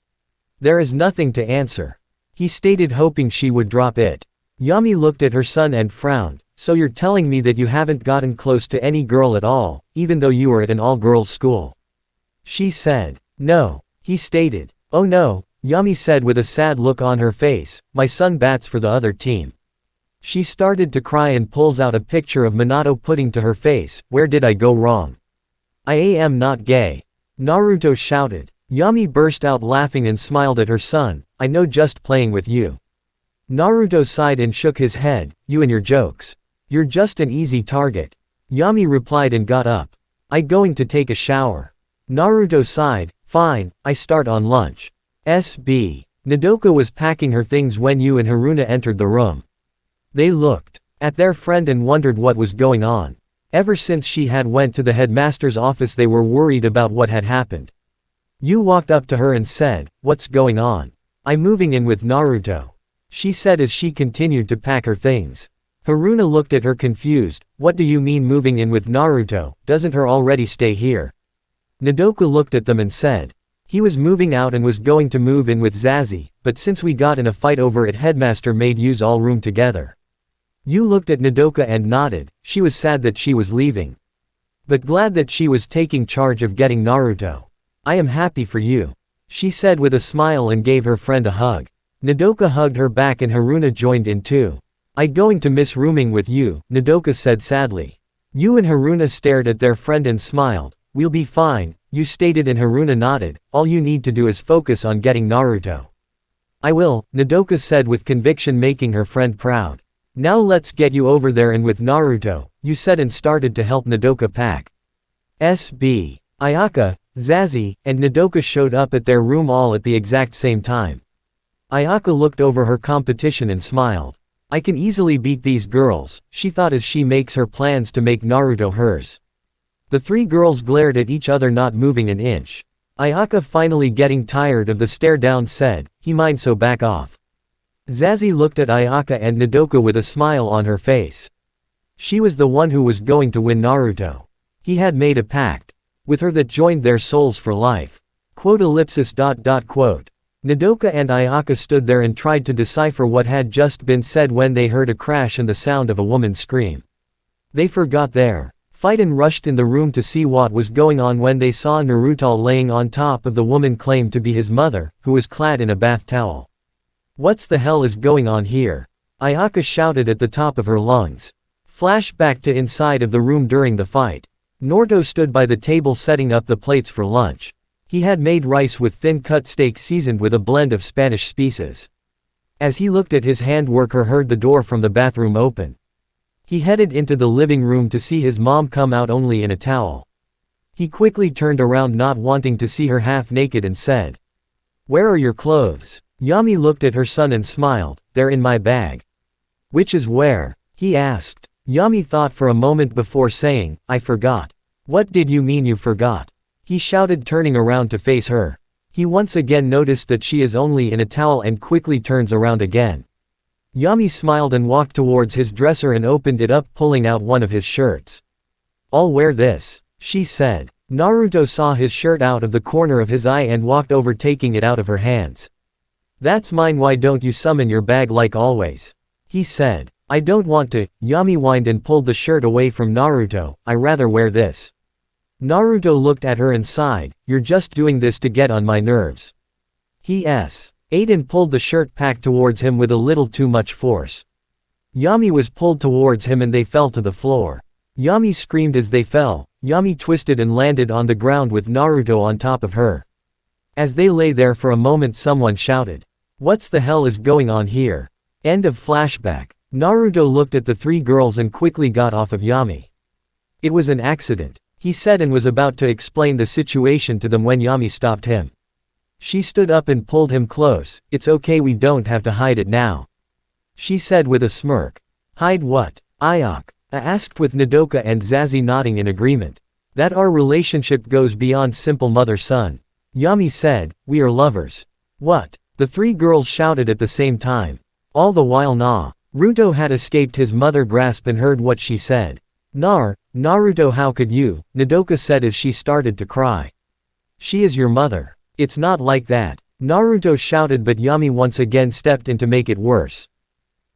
There is nothing to answer. He stated, hoping she would drop it. Yami looked at her son and frowned. So you're telling me that you haven't gotten close to any girl at all, even though you were at an all-girls school? She said. No. He stated. Oh no, Yami said with a sad look on her face, my son bats for the other team. She started to cry and pulls out a picture of Minato putting to her face, where did I go wrong? I am not gay. Naruto shouted. Yami burst out laughing and smiled at her son, I know, just playing with you. Naruto sighed and shook his head, you and your jokes. You're just an easy target. Yami replied and got up. I going to take a shower. Naruto sighed, fine, I start on lunch. SB. Nodoka was packing her things when Yu and Haruna entered the room. They looked at their friend and wondered what was going on. Ever since she had went to the headmaster's office they were worried about what had happened. Yu walked up to her and said, what's going on? I'm moving in with Naruto. She said as she continued to pack her things. Haruna looked at her confused, what do you mean moving in with Naruto, doesn't her already stay here? Nodoka looked at them and said. He was moving out and was going to move in with Zazie, but since we got in a fight over it headmaster made use all room together. Yu looked at Nodoka and nodded, she was sad that she was leaving. But glad that she was taking charge of getting Naruto. I am happy for you. She said with a smile and gave her friend a hug. Nodoka hugged her back and Haruna joined in too. I going to miss rooming with you, Nodoka said sadly. Yu and Haruna stared at their friend and smiled. We'll be fine, Yu stated and Haruna nodded, all you need to do is focus on getting Naruto. I will, Nodoka said with conviction, making her friend proud. Now let's get you over there and with Naruto, Yu said and started to help Nodoka pack. SB. Ayaka, Zazie, and Nodoka showed up at their room all at the exact same time. Ayaka looked over her competition and smiled. I can easily beat these girls, she thought as she makes her plans to make Naruto hers. The three girls glared at each other, not moving an inch. Ayaka, finally getting tired of the stare down, said, he mind, so back off. Zazie looked at Ayaka and Nodoka with a smile on her face. She was the one who was going to win Naruto. He had made a pact with her that joined their souls for life. Nodoka and Ayaka stood there and tried to decipher what had just been said when they heard a crash and the sound of a woman scream. They forgot their fight and rushed in the room to see what was going on when they saw Naruto laying on top of the woman claimed to be his mother, who was clad in a bath towel. What's the hell is going on here? Ayaka shouted at the top of her lungs. Flashback to inside of the room during the fight. Naruto stood by the table setting up the plates for lunch. He had made rice with thin-cut steak seasoned with a blend of Spanish spices. As he looked at his handwork, heard the door from the bathroom open. He headed into the living room to see his mom come out only in a towel. He quickly turned around, not wanting to see her half naked, and said, where are your clothes? Yami looked at her son and smiled, they're in my bag. Which is where? He asked. Yami thought for a moment before saying, I forgot. What did you mean you forgot? He shouted, turning around to face her. He once again noticed that she is only in a towel and quickly turns around again. Yami smiled and walked towards his dresser and opened it up, pulling out one of his shirts. I'll wear this, she said. Naruto saw his shirt out of the corner of his eye and walked over, taking it out of her hands. That's mine, why don't you summon your bag like always? He said. I don't want to, Yami whined and pulled the shirt away from Naruto, I rather wear this. Naruto looked at her and sighed, you're just doing this to get on my nerves. He ate and pulled the shirt pack towards him with a little too much force. Yami was pulled towards him and they fell to the floor. Yami screamed as they fell. Yami twisted and landed on the ground with Naruto on top of her. As they lay there for a moment, someone shouted, what's the hell is going on here? End of flashback. Naruto looked at the three girls and quickly got off of Yami. It was an accident. he said, and was about to explain the situation to them when Yami stopped him. She stood up and pulled him close. "It's okay, we don't have to hide it now," she said with a smirk. "Hide what?" Ayaka asked, with Nodoka and Zazie nodding in agreement. "That our relationship goes beyond simple mother-son," Yami said. "We are lovers." "What?" the three girls shouted at the same time. All the while Naruto had escaped his mother grasp and heard what she said. Naruto, how could you?" Nodoka said as she started to cry. "She is your mother. It's not like that," Naruto shouted, but Yami once again stepped in to make it worse.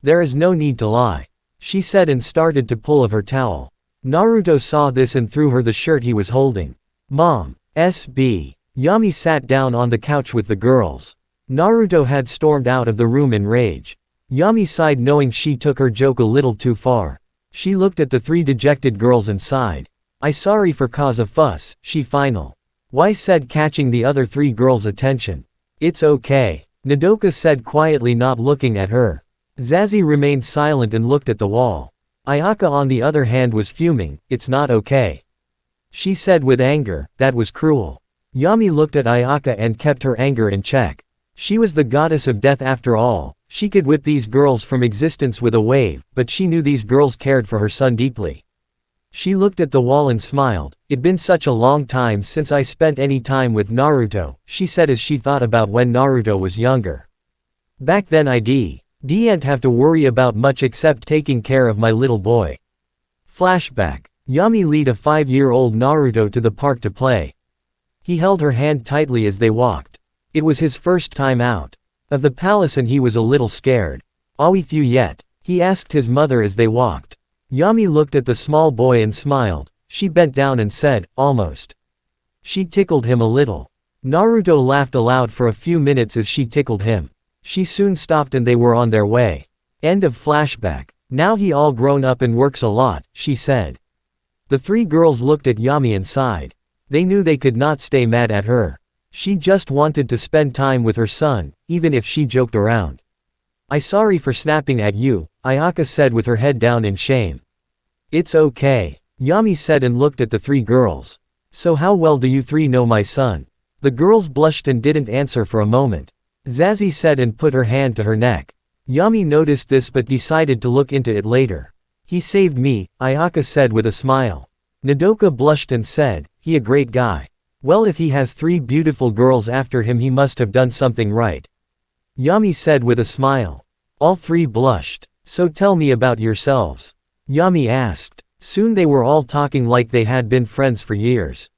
"There is no need to lie," she said, and started to pull of her towel. Naruto saw this and threw her the shirt he was holding. "Mom, SB." Yami sat down on the couch with the girls. Naruto had stormed out of the room in rage. Yami sighed, knowing she took her joke a little too far. She looked at the three dejected girls and sighed. "I sorry for cause a fuss," she said, catching the other three girls' attention. "It's okay," Nodoka said quietly, not looking at her. Zazie remained silent and looked at the wall. Ayaka, on the other hand, was fuming. "It's not okay," she said with anger. "That was cruel." Yami looked at Ayaka and kept her anger in check. She was the goddess of death after all. She could whip these girls from existence with a wave, but she knew these girls cared for her son deeply. She looked at the wall and smiled. "It'd been such a long time since I spent any time with Naruto," she said as she thought about when Naruto was younger. "Back then I didn't have to worry about much except taking care of my little boy." Flashback. Yami led a 5-year-old Naruto to the park to play. He held her hand tightly as they walked. It was his first time out of the palace and he was a little scared. "Are we through yet?" he asked his mother as they walked. Yami looked at the small boy and smiled. She bent down and said, "Almost." She tickled him a little. Naruto laughed aloud for a few minutes as she tickled him. She soon stopped and they were on their way. End of flashback. "Now he all grown up and works a lot," she said. The three girls looked at Yami and sighed. They knew they could not stay mad at her. She just wanted to spend time with her son, even if she joked around. "I sorry for snapping at you," Ayaka said with her head down in shame. "It's okay," Yami said and looked at the three girls. "So how well do you three know my son?" The girls blushed and didn't answer for a moment. Zazie said and put her hand to her neck. Yami noticed this but decided to look into it later. "He saved me," Ayaka said with a smile. Nodoka blushed and said, "He a great guy. Well, if he has 3 beautiful girls after him, he must have done something right," Yami said with a smile. All three blushed. "So tell me about yourselves," Yami asked. Soon they were all talking like they had been friends for years.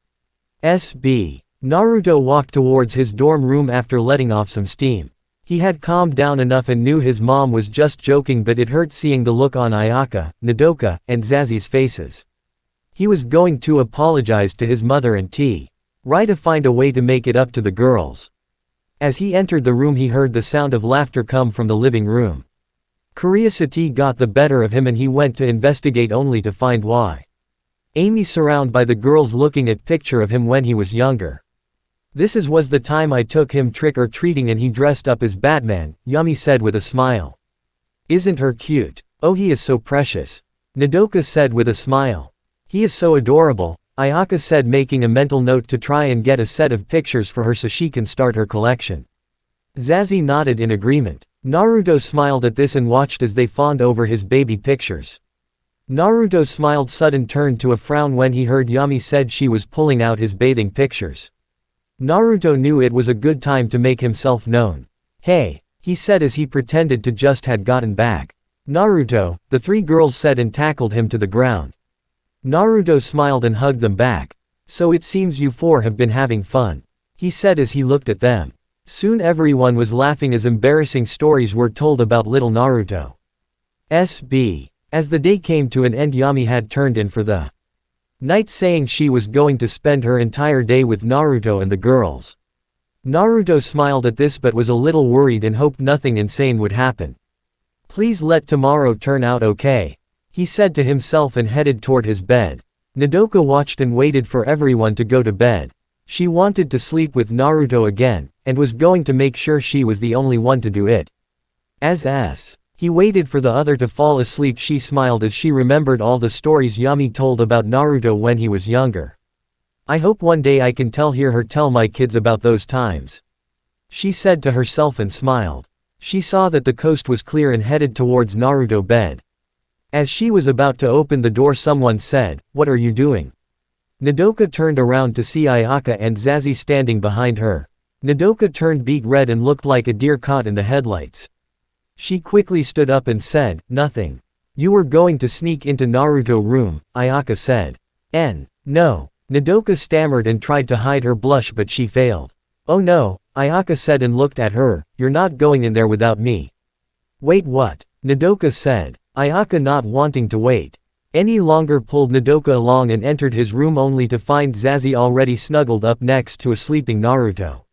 SB. Naruto walked towards his dorm room after letting off some steam. He had calmed down enough and knew his mom was just joking, but it hurt seeing the look on Ayaka, Nodoka, and Zazie's faces. He was going to apologize to his mother and try to find a way to make it up to the girls. As he entered the room, he heard the sound of laughter come from the living room. Curiosity got the better of him and he went to investigate, only to find why. Amy surrounded by the girls looking at picture of him when he was younger. "This was the time I took him trick-or-treating and he dressed up as Batman," Yami said with a smile. "Isn't her cute? Oh, he is so precious," Nodoka said with a smile. "He is so adorable," Ayaka said, making a mental note to try and get a set of pictures for her so she can start her collection. Zazie nodded in agreement. Naruto smiled at this and watched as they fawned over his baby pictures. Naruto smiled, sudden turned to a frown when he heard Yami said she was pulling out his bathing pictures. Naruto knew it was a good time to make himself known. "Hey," he said as he pretended to just had gotten back. "Naruto," the three girls said and tackled him to the ground. Naruto smiled and hugged them back. "So it seems you 4 have been having fun," he said as he looked at them. Soon everyone was laughing as embarrassing stories were told about little Naruto. SB. As the day came to an end, Yami had turned in for the night, saying she was going to spend her entire day with Naruto and the girls. Naruto smiled at this but was a little worried and hoped nothing insane would happen. "Please let tomorrow turn out okay," he said to himself and headed toward his bed. Nodoka watched and waited for everyone to go to bed. She wanted to sleep with Naruto again, and was going to make sure she was the only one to do it. As he waited for the other to fall asleep, she smiled as she remembered all the stories Yami told about Naruto when he was younger. I hope one day I can hear her tell my kids about those times. She said to herself and smiled. She saw that the coast was clear and headed towards Naruto's bed. As she was about to open the door, someone said, "What are you doing?" Nodoka turned around to see Ayaka and Zazie standing behind her. Nodoka turned beet red and looked like a deer caught in the headlights. She quickly stood up and said, "Nothing. You were going to sneak into Naruto's room," Ayaka said. No. Nodoka stammered and tried to hide her blush, but she failed. "Oh no," Ayaka said and looked at her, "You're not going in there without me." "Wait, what?" Nodoka said. Ayaka, not wanting to wait any longer, pulled Nodoka along and entered his room only to find Zazie already snuggled up next to a sleeping Naruto.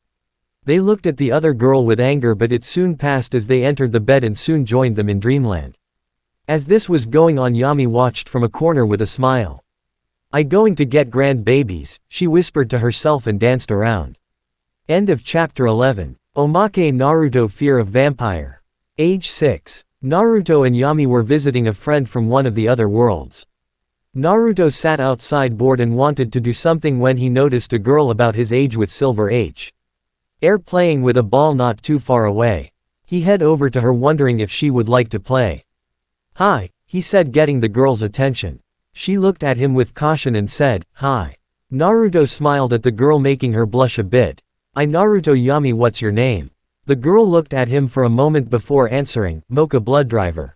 They looked at the other girl with anger, but it soon passed as they entered the bed and soon joined them in dreamland. As this was going on, Yami watched from a corner with a smile. "I going to get grandbabies," she whispered to herself and danced around. End of chapter 11. Omake Naruto Fear of Vampire. Age 6. Naruto and Yami were visiting a friend from one of the other worlds. Naruto sat outside bored and wanted to do something when he noticed a girl about his age with silver hair playing with a ball not too far away. He head over to her wondering if she would like to play. "Hi," he said, getting the girl's attention. She looked at him with caution and said, "Hi." Naruto smiled at the girl, making her blush a bit. "I Naruto Yami, what's your name?" The girl looked at him for a moment before answering, "Mocha Blooddriver."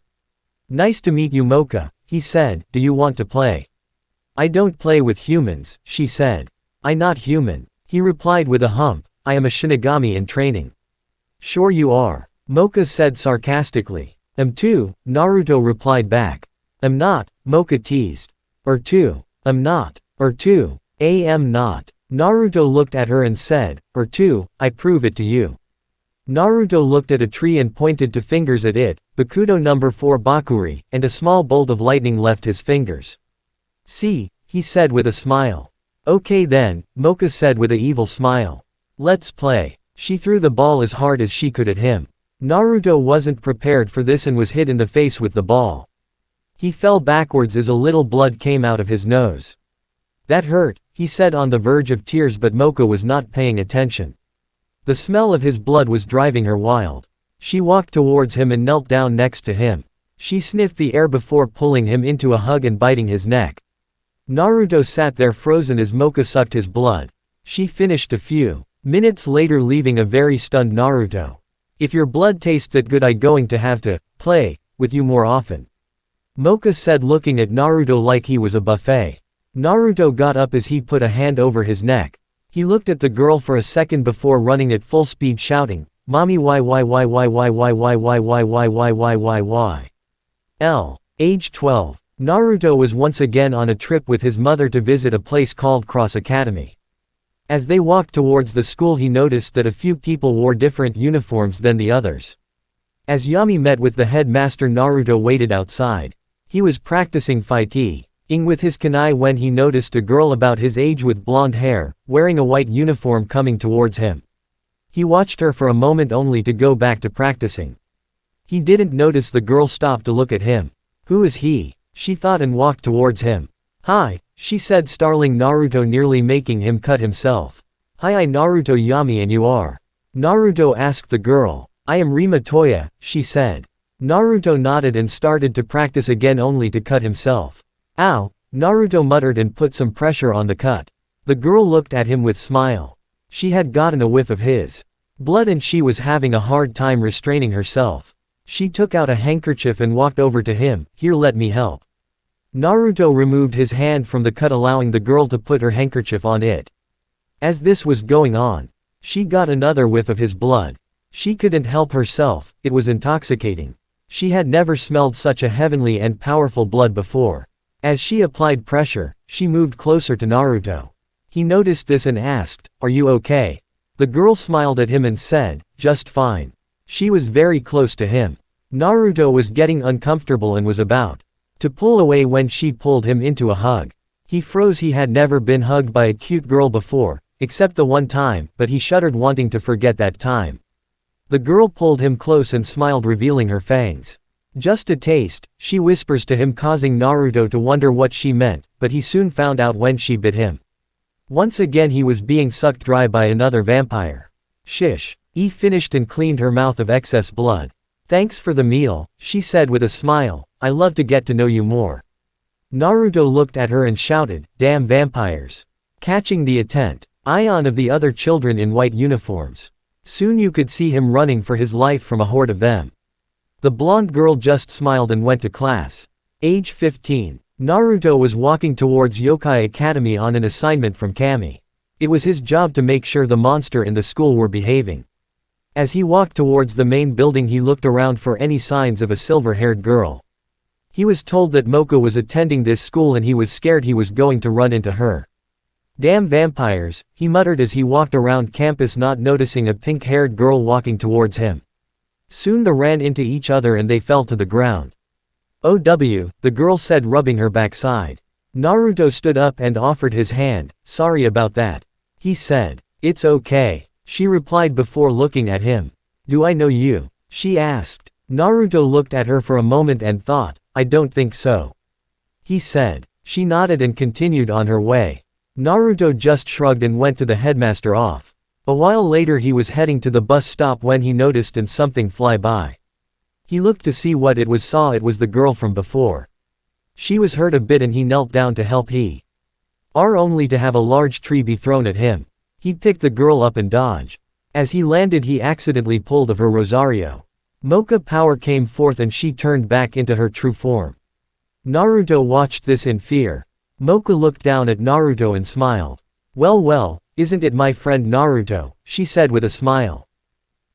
"Nice to meet you, Mocha," he said. "Do you want to play?" "I don't play with humans," she said. "I not human," he replied with a hump. "I am a Shinigami in training." "Sure you are," Mocha said sarcastically. Too," Naruto replied back. Not," Mocha teased. Too. Not. Too. Not. Naruto looked at her and said, Too, I prove it to you." Naruto looked at a tree and pointed two fingers at it. Bakudo number 4 Bakuri, and a small bolt of lightning left his fingers. "See," he said with a smile. "Okay then," Mocha said with an evil smile. "Let's play." She threw the ball as hard as she could at him. Naruto wasn't prepared for this and was hit in the face with the ball. He fell backwards as a little blood came out of his nose. "That hurt," he said on the verge of tears, but Mocha was not paying attention. The smell of his blood was driving her wild. She walked towards him and knelt down next to him. She sniffed the air before pulling him into a hug and biting his neck. Naruto sat there frozen as Mocha sucked his blood. She finished a few minutes later, leaving a very stunned Naruto. "If your blood tastes that good, I going to have to play with you more often," Mocha said, looking at Naruto like he was a buffet. Naruto got up as he put a hand over his neck. He looked at the girl for a second before running at full speed, shouting, "Mommy, why?" Age 12. Naruto was once again on a trip with his mother to visit a place called Cross Academy. As they walked towards the school, he noticed that a few people wore different uniforms than the others. As Yami met with the headmaster, Naruto waited outside. He was practicing fighting with his kunai when he noticed a girl about his age with blonde hair, wearing a white uniform, coming towards him. He watched her for a moment only to go back to practicing. He didn't notice the girl stop to look at him. "Who is he?" she thought and walked towards him. "Hi," she said, startling Naruto, nearly making him cut himself. "Hi, I Naruto Yami, and you are?" Naruto asked the girl. "I am Rima Toya," she said. Naruto nodded and started to practice again only to cut himself. "Ow," Naruto muttered and put some pressure on the cut. The girl looked at him with smile. She had gotten a whiff of his blood and she was having a hard time restraining herself. She took out a handkerchief and walked over to him. "Here, let me help." Naruto removed his hand from the cut, allowing the girl to put her handkerchief on it. As this was going on, she got another whiff of his blood. She couldn't help herself, it was intoxicating. She had never smelled such a heavenly and powerful blood before. As she applied pressure, she moved closer to Naruto. He noticed this and asked, "Are you okay?" The girl smiled at him and said, "Just fine." She was very close to him. Naruto was getting uncomfortable and was about to pull away when she pulled him into a hug. He froze. He had never been hugged by a cute girl before, except the one time, but he shuddered, wanting to forget that time. The girl pulled him close and smiled, revealing her fangs. "Just a taste," she whispers to him, causing Naruto to wonder what she meant, but he soon found out when she bit him. Once again he was being sucked dry by another vampire. Shish. He finished and cleaned her mouth of excess blood. Thanks for the meal, she said with a smile, I love to get to know you more. Naruto looked at her and shouted, damn vampires. Catching the attention of the other children in white uniforms. Soon you could see him running for his life from a horde of them. The blonde girl just smiled and went to class. Age 15. Naruto was walking towards Yokai Academy on an assignment from Kami. It was his job to make sure the monster in the school were behaving. As he walked towards the main building he looked around for any signs of a silver-haired girl. He was told that Mocha was attending this school and he was scared he was going to run into her. Damn vampires, he muttered as he walked around campus not noticing a pink-haired girl walking towards him. Soon they ran into each other and they fell to the ground. "OW," the girl said rubbing her backside. Naruto stood up and offered his hand. "Sorry about that," he said. "It's okay," she replied before looking at him. "Do I know you?" she asked. Naruto looked at her for a moment and thought, "I don't think so," he said. She nodded and continued on her way. Naruto just shrugged and went to the headmaster off. A while later he was heading to the bus stop when he noticed something fly by. He looked to see what it was, saw it was the girl from before. She was hurt a bit and he knelt down to help her, only to have a large tree be thrown at him. He picked the girl up and dodged. As he landed he accidentally pulled of her Rosario. Mocha power came forth and she turned back into her true form. Naruto watched this in fear. Mocha looked down at Naruto and smiled. Well, isn't it my friend Naruto," she said with a smile.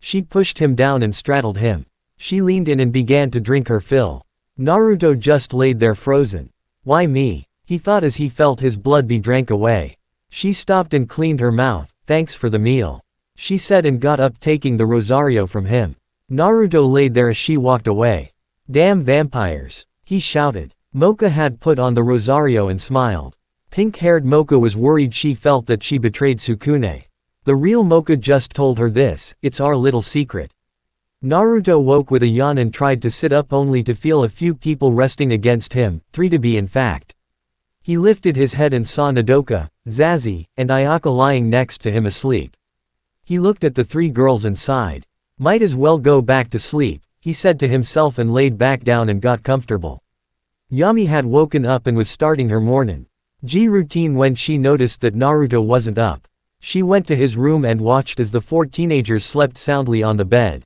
She pushed him down and straddled him. She leaned in and began to drink her fill. Naruto just laid there frozen. "Why me?" he thought as he felt his blood be drank away. She stopped and cleaned her mouth. "Thanks for the meal," she said and got up taking the Rosario from him. Naruto laid there as she walked away. "Damn vampires," he shouted. Mocha had put on the Rosario and smiled. Pink-haired Mocha was worried she felt that she betrayed Sukune. The real Mocha just told her this, "It's our little secret." Naruto woke with a yawn and tried to sit up only to feel a few people resting against him, 3 to be in fact. He lifted his head and saw Nodoka, Zazie, and Ayaka lying next to him asleep. He looked at the 3 girls and sighed. Might as well go back to sleep, he said to himself and laid back down and got comfortable. Yami had woken up and was starting her morning routine when she noticed that Naruto wasn't up. She went to his room and watched as the 4 teenagers slept soundly on the bed.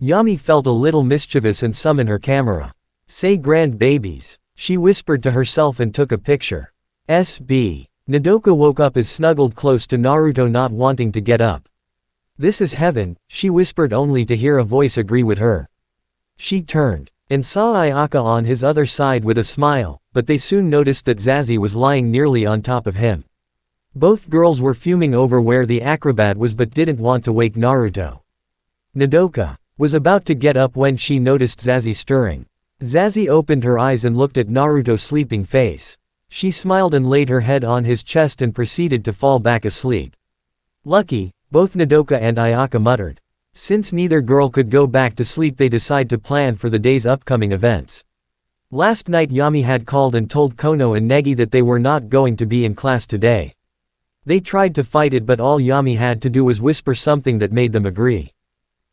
Yami felt a little mischievous and summoned her camera. "Say grand babies," she whispered to herself and took a picture. SB. Nodoka woke up as snuggled close to Naruto not wanting to get up. "This is heaven," she whispered only to hear a voice agree with her. She turned and saw Ayaka on his other side with a smile, but they soon noticed that Zazie was lying nearly on top of him. Both girls were fuming over where the acrobat was but didn't want to wake Naruto. Nodoka was about to get up when she noticed Zazie stirring. Zazie opened her eyes and looked at Naruto's sleeping face. She smiled and laid her head on his chest and proceeded to fall back asleep. "Lucky," both Nodoka and Ayaka muttered. Since neither girl could go back to sleep they decided to plan for the day's upcoming events. Last night Yami had called and told Kono and Negi that they were not going to be in class today. They tried to fight it but all Yami had to do was whisper something that made them agree.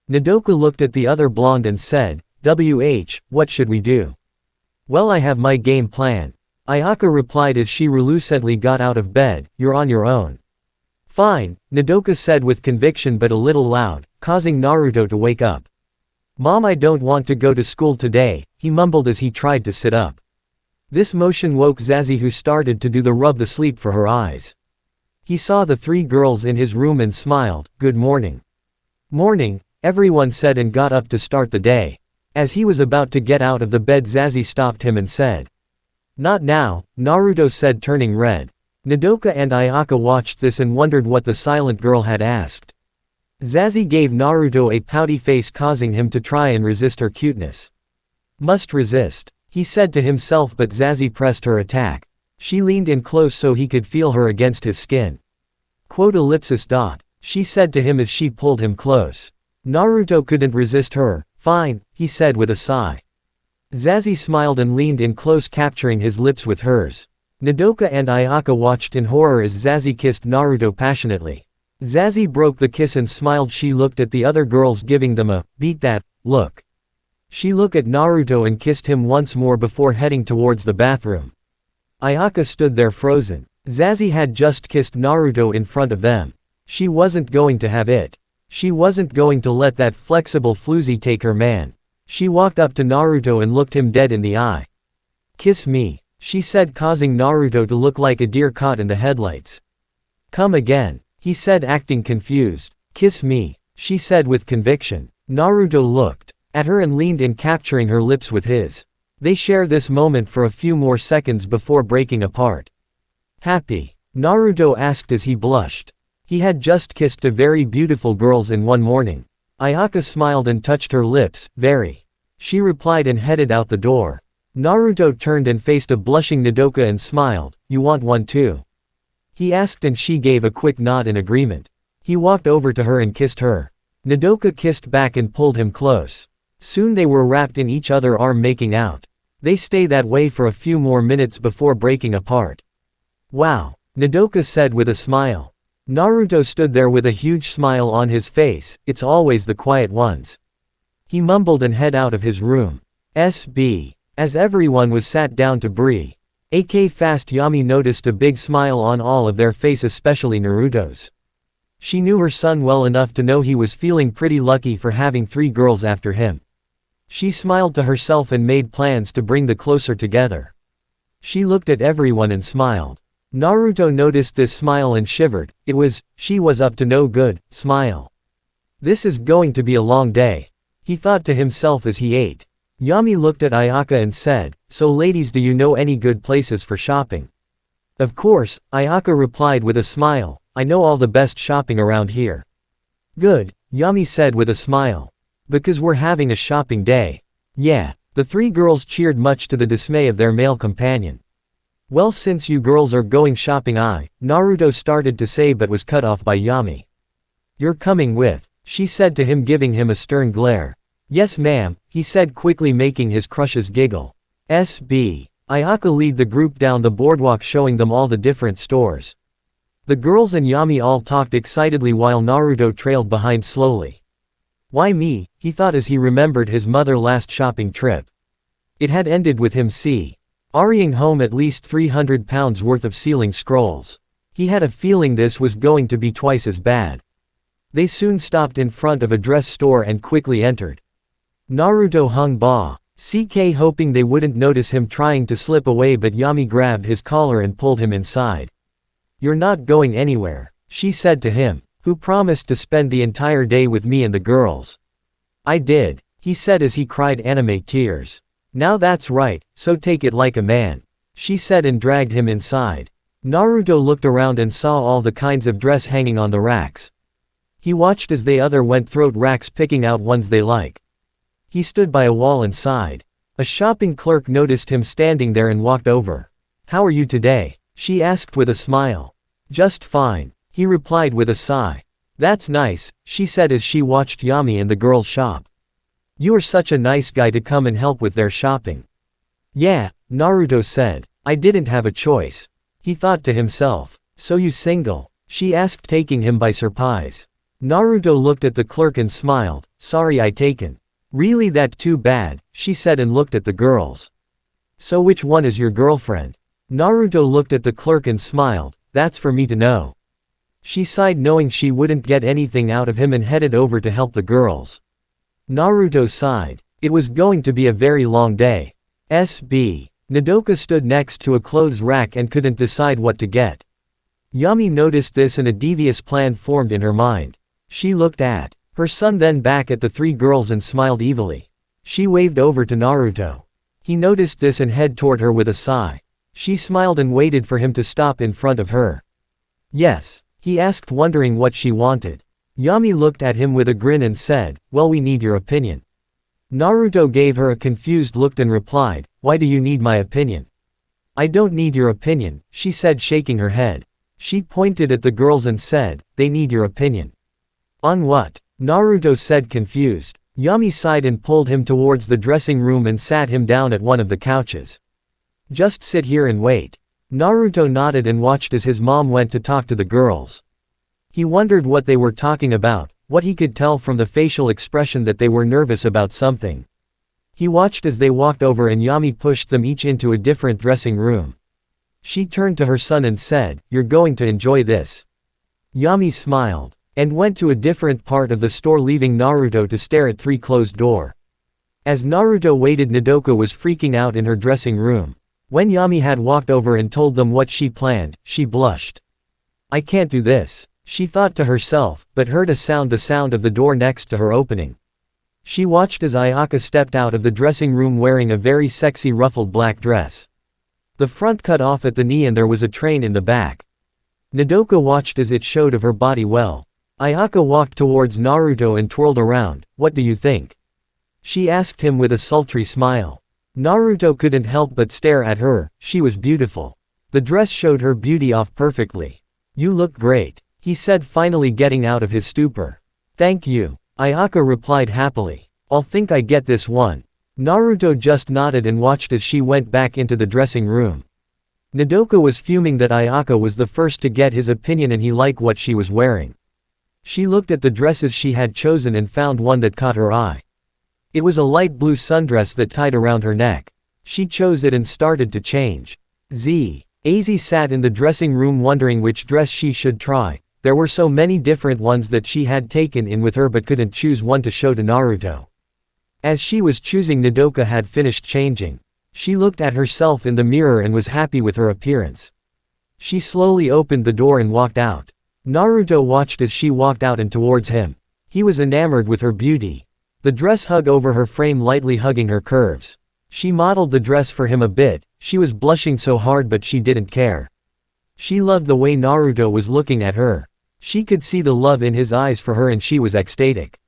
Nodoka looked at the other blonde and said, what should we do?" "Well, I have my game plan," Ayaka replied as she reluctantly got out of bed. "You're on your own." "Fine," Nodoka said with conviction but a little loud, causing Naruto to wake up. "Mom, I don't want to go to school today," he mumbled as he tried to sit up. This motion woke Zazie who started to do the rub the sleep for her eyes. He saw the 3 girls in his room and smiled. "Good morning." "Morning," everyone said and got up to start the day. As he was about to get out of the bed Zazie stopped him and said, "Not now," Naruto said turning red. Nodoka and Ayaka watched this and wondered what the silent girl had asked. Zazie gave Naruto a pouty face causing him to try and resist her cuteness. "Must resist," he said to himself but Zazie pressed her attack. She leaned in close so he could feel her against his skin. She said to him as she pulled him close. Naruto couldn't resist her. "Fine," he said with a sigh. Zazie smiled and leaned in close capturing his lips with hers. Nodoka and Ayaka watched in horror as Zazie kissed Naruto passionately. Zazie broke the kiss and smiled. She looked at the other girls, giving them a "beat that" look. She looked at Naruto and kissed him once more before heading towards the bathroom. Ayaka stood there frozen. Zazie had just kissed Naruto in front of them. She wasn't going to have it. She wasn't going to let that flexible floozy take her man. She walked up to Naruto and looked him dead in the eye. "Kiss me," she said, causing Naruto to look like a deer caught in the headlights. "Come again," he said, acting confused. "Kiss me," she said with conviction. Naruto looked at her and leaned in, capturing her lips with his. They shared this moment for a few more seconds before breaking apart. "Happy?" Naruto asked as he blushed. He had just kissed two very beautiful girls in one morning. Ayaka smiled and touched her lips. "Very." She replied and headed out the door. Naruto turned and faced a blushing Nodoka and smiled. "You want one too?" he asked, and she gave a quick nod in agreement. He walked over to her and kissed her. Nodoka kissed back and pulled him close. Soon they were wrapped in each other's arm, making out. They stayed that way for a few more minutes before breaking apart. "Wow," Nodoka said with a smile. Naruto stood there with a huge smile on his face. "It's always the quiet ones," he mumbled and headed out of his room. As everyone was sat down to breathe fast, Yami noticed a big smile on all of their face, especially Naruto's. She knew her son well enough to know he was feeling pretty lucky for having 3 girls after him. She smiled to herself and made plans to bring the closer together. She looked at everyone and smiled. Naruto noticed this smile and shivered. She was up to no good. Smile. "This is going to be a long day," he thought to himself as he ate. Yami looked at Ayaka and said, "So ladies, do you know any good places for shopping?" "Of course," Ayaka replied with a smile. "I know all the best shopping around here." "Good," Yami said with a smile. "Because we're having a shopping day." "Yeah." The 3 girls cheered, much to the dismay of their male companion. "Well, since you girls are going shopping, Naruto started to say, but was cut off by Yami. "You're coming with," she said to him, giving him a stern glare. "Yes ma'am," he said quickly, making his crushes giggle. Ayaka led the group down the boardwalk, showing them all the different stores. The girls and Yami all talked excitedly while Naruto trailed behind slowly. "Why me?" he thought as he remembered his mother's last shopping trip. It had ended with him carrying home at least 300 pounds worth of sealing scrolls. He had a feeling this was going to be twice as bad. They soon stopped in front of a dress store and quickly entered. Naruto hung back, hoping they wouldn't notice him trying to slip away, but Yami grabbed his collar and pulled him inside. "You're not going anywhere," she said to him. "Who promised to spend the entire day with me and the girls?" "I did," he said as he cried anime tears. "Now that's right, so take it like a man," she said and dragged him inside. Naruto looked around and saw all the kinds of dress hanging on the racks. He watched as the other went through racks, picking out ones they like. He stood by a wall and sighed. A shopping clerk noticed him standing there and walked over. "How are you today?" she asked with a smile. "Just fine," he replied with a sigh. "That's nice," she said as she watched Yami and the girls shop. "You are such a nice guy to come and help with their shopping." "Yeah," Naruto said. "I didn't have a choice," he thought to himself. "So you single?" she asked, taking him by surprise. Naruto looked at the clerk and smiled. "Sorry, I taken." "Really, that too bad," she said and looked at the girls. "So which one is your girlfriend?" Naruto looked at the clerk and smiled. "That's for me to know." She sighed, knowing she wouldn't get anything out of him, and headed over to help the girls. Naruto sighed. It was going to be a very long day. Nodoka stood next to a clothes rack and couldn't decide what to get. Yami noticed this and a devious plan formed in her mind. She looked at her son, then back at the 3 girls, and smiled evilly. She waved over to Naruto. He noticed this and headed toward her with a sigh. She smiled and waited for him to stop in front of her. "Yes?" he asked, wondering what she wanted. Yami looked at him with a grin and said, "Well, we need your opinion." Naruto gave her a confused look and replied, "Why do you need my opinion?" "I don't need your opinion," she said, shaking her head. She pointed at the girls and said, "They need your opinion." "On what?" Naruto said, confused. Yami sighed and pulled him towards the dressing room and sat him down at one of the couches. "Just sit here and wait." Naruto nodded and watched as his mom went to talk to the girls. He wondered what they were talking about, what he could tell from the facial expression that they were nervous about something. He watched as they walked over and Yami pushed them each into a different dressing room. She turned to her son and said, "You're going to enjoy this." Yami smiled, and went to a different part of the store, leaving Naruto to stare at three closed doors. As Naruto waited, Nodoka was freaking out in her dressing room. When Yami had walked over and told them what she planned, she blushed. "I can't do this," she thought to herself, but heard the sound of the door next to her opening. She watched as Ayaka stepped out of the dressing room wearing a very sexy ruffled black dress. The front cut off at the knee and there was a train in the back. Nodoka watched as it showed of her body well. Ayaka walked towards Naruto and twirled around. "What do you think?" she asked him with a sultry smile. Naruto couldn't help but stare at her. She was beautiful. The dress showed her beauty off perfectly. "You look great," he said, finally getting out of his stupor. "Thank you," Ayaka replied happily. "I'll think I get this one." Naruto just nodded and watched as she went back into the dressing room. Nodoka was fuming that Ayaka was the first to get his opinion and he liked what she was wearing. She looked at the dresses she had chosen and found one that caught her eye. It was a light blue sundress that tied around her neck. She chose it and started to change. Az sat in the dressing room wondering which dress she should try. There were so many different ones that she had taken in with her but couldn't choose one to show to Naruto. As she was choosing, Nodoka had finished changing. She looked at herself in the mirror and was happy with her appearance. She slowly opened the door and walked out. Naruto watched as she walked out and towards him. He was enamored with her beauty. The dress hung over her frame, lightly hugging her curves. She modeled the dress for him a bit. She was blushing so hard but she didn't care. She loved the way Naruto was looking at her. She could see the love in his eyes for her and she was ecstatic.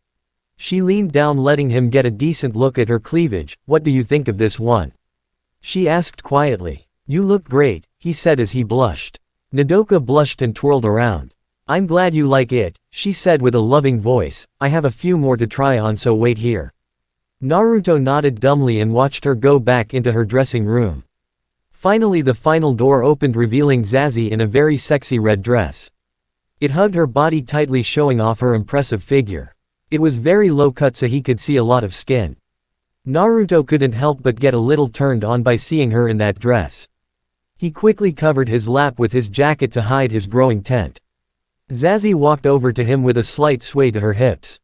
She leaned down, letting him get a decent look at her cleavage. "What do you think of this one?" she asked quietly. "You look great," he said as he blushed. Nodoka blushed and twirled around. "I'm glad you like it," she said with a loving voice. "I have a few more to try on, so wait here." Naruto nodded dumbly and watched her go back into her dressing room. Finally the final door opened, revealing Zazie in a very sexy red dress. It hugged her body tightly, showing off her impressive figure. It was very low cut so he could see a lot of skin. Naruto couldn't help but get a little turned on by seeing her in that dress. He quickly covered his lap with his jacket to hide his growing tent. Zazie walked over to him with a slight sway to her hips.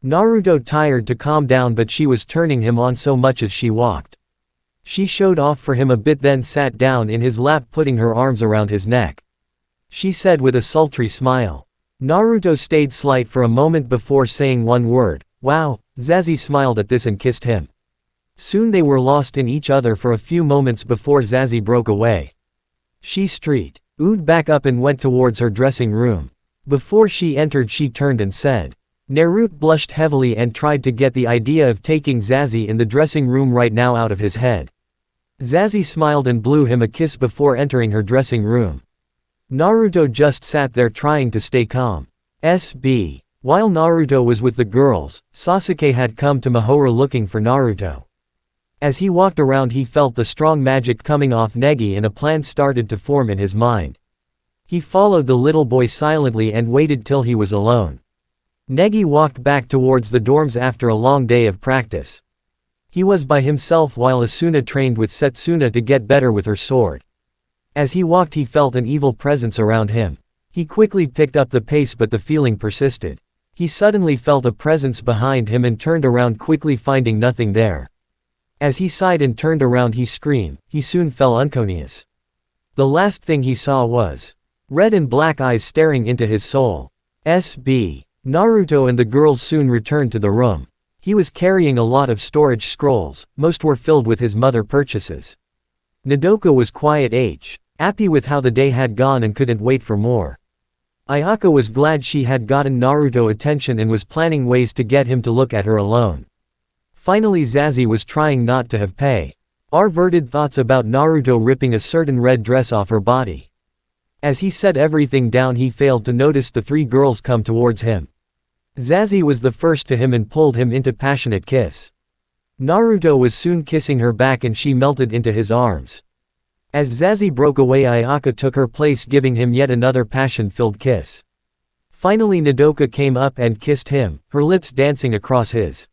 Naruto tried to calm down but she was turning him on so much as she walked. She showed off for him a bit, then sat down in his lap, putting her arms around his neck. She said with a sultry smile. Naruto stayed silent for a moment before saying one word, "Wow." Zazie smiled at this and kissed him. Soon they were lost in each other for a few moments before Zazie broke away. She straightened back up and went towards her dressing room. Before she entered, she turned and said. Naruto blushed heavily and tried to get the idea of taking Zazie in the dressing room right now out of his head. Zazie smiled and blew him a kiss before entering her dressing room. Naruto just sat there trying to stay calm. While Naruto was with the girls, Sasuke had come to Mahora looking for Naruto. As he walked around, he felt the strong magic coming off Negi and a plan started to form in his mind. He followed the little boy silently and waited till he was alone. Negi walked back towards the dorms after a long day of practice. He was by himself while Asuna trained with Setsuna to get better with her sword. As he walked, he felt an evil presence around him. He quickly picked up the pace, but the feeling persisted. He suddenly felt a presence behind him and turned around quickly, finding nothing there. As he sighed and turned around, he screamed. He soon fell unconscious. The last thing he saw was red and black eyes staring into his soul. Naruto and the girls soon returned to the room. He was carrying a lot of storage scrolls, most were filled with his mother purchases. Nodoka was happy with how the day had gone and couldn't wait for more. Ayaka was glad she had gotten Naruto attention and was planning ways to get him to look at her alone. Finally, Zazie was trying not to have perverted thoughts about Naruto ripping a certain red dress off her body. As he set everything down, he failed to notice the three girls come towards him. Zazie was the first to him and pulled him into passionate kiss. Naruto was soon kissing her back and she melted into his arms. As Zazie broke away, Ayaka took her place, giving him yet another passion-filled kiss. Finally Nodoka came up and kissed him, her lips dancing across his.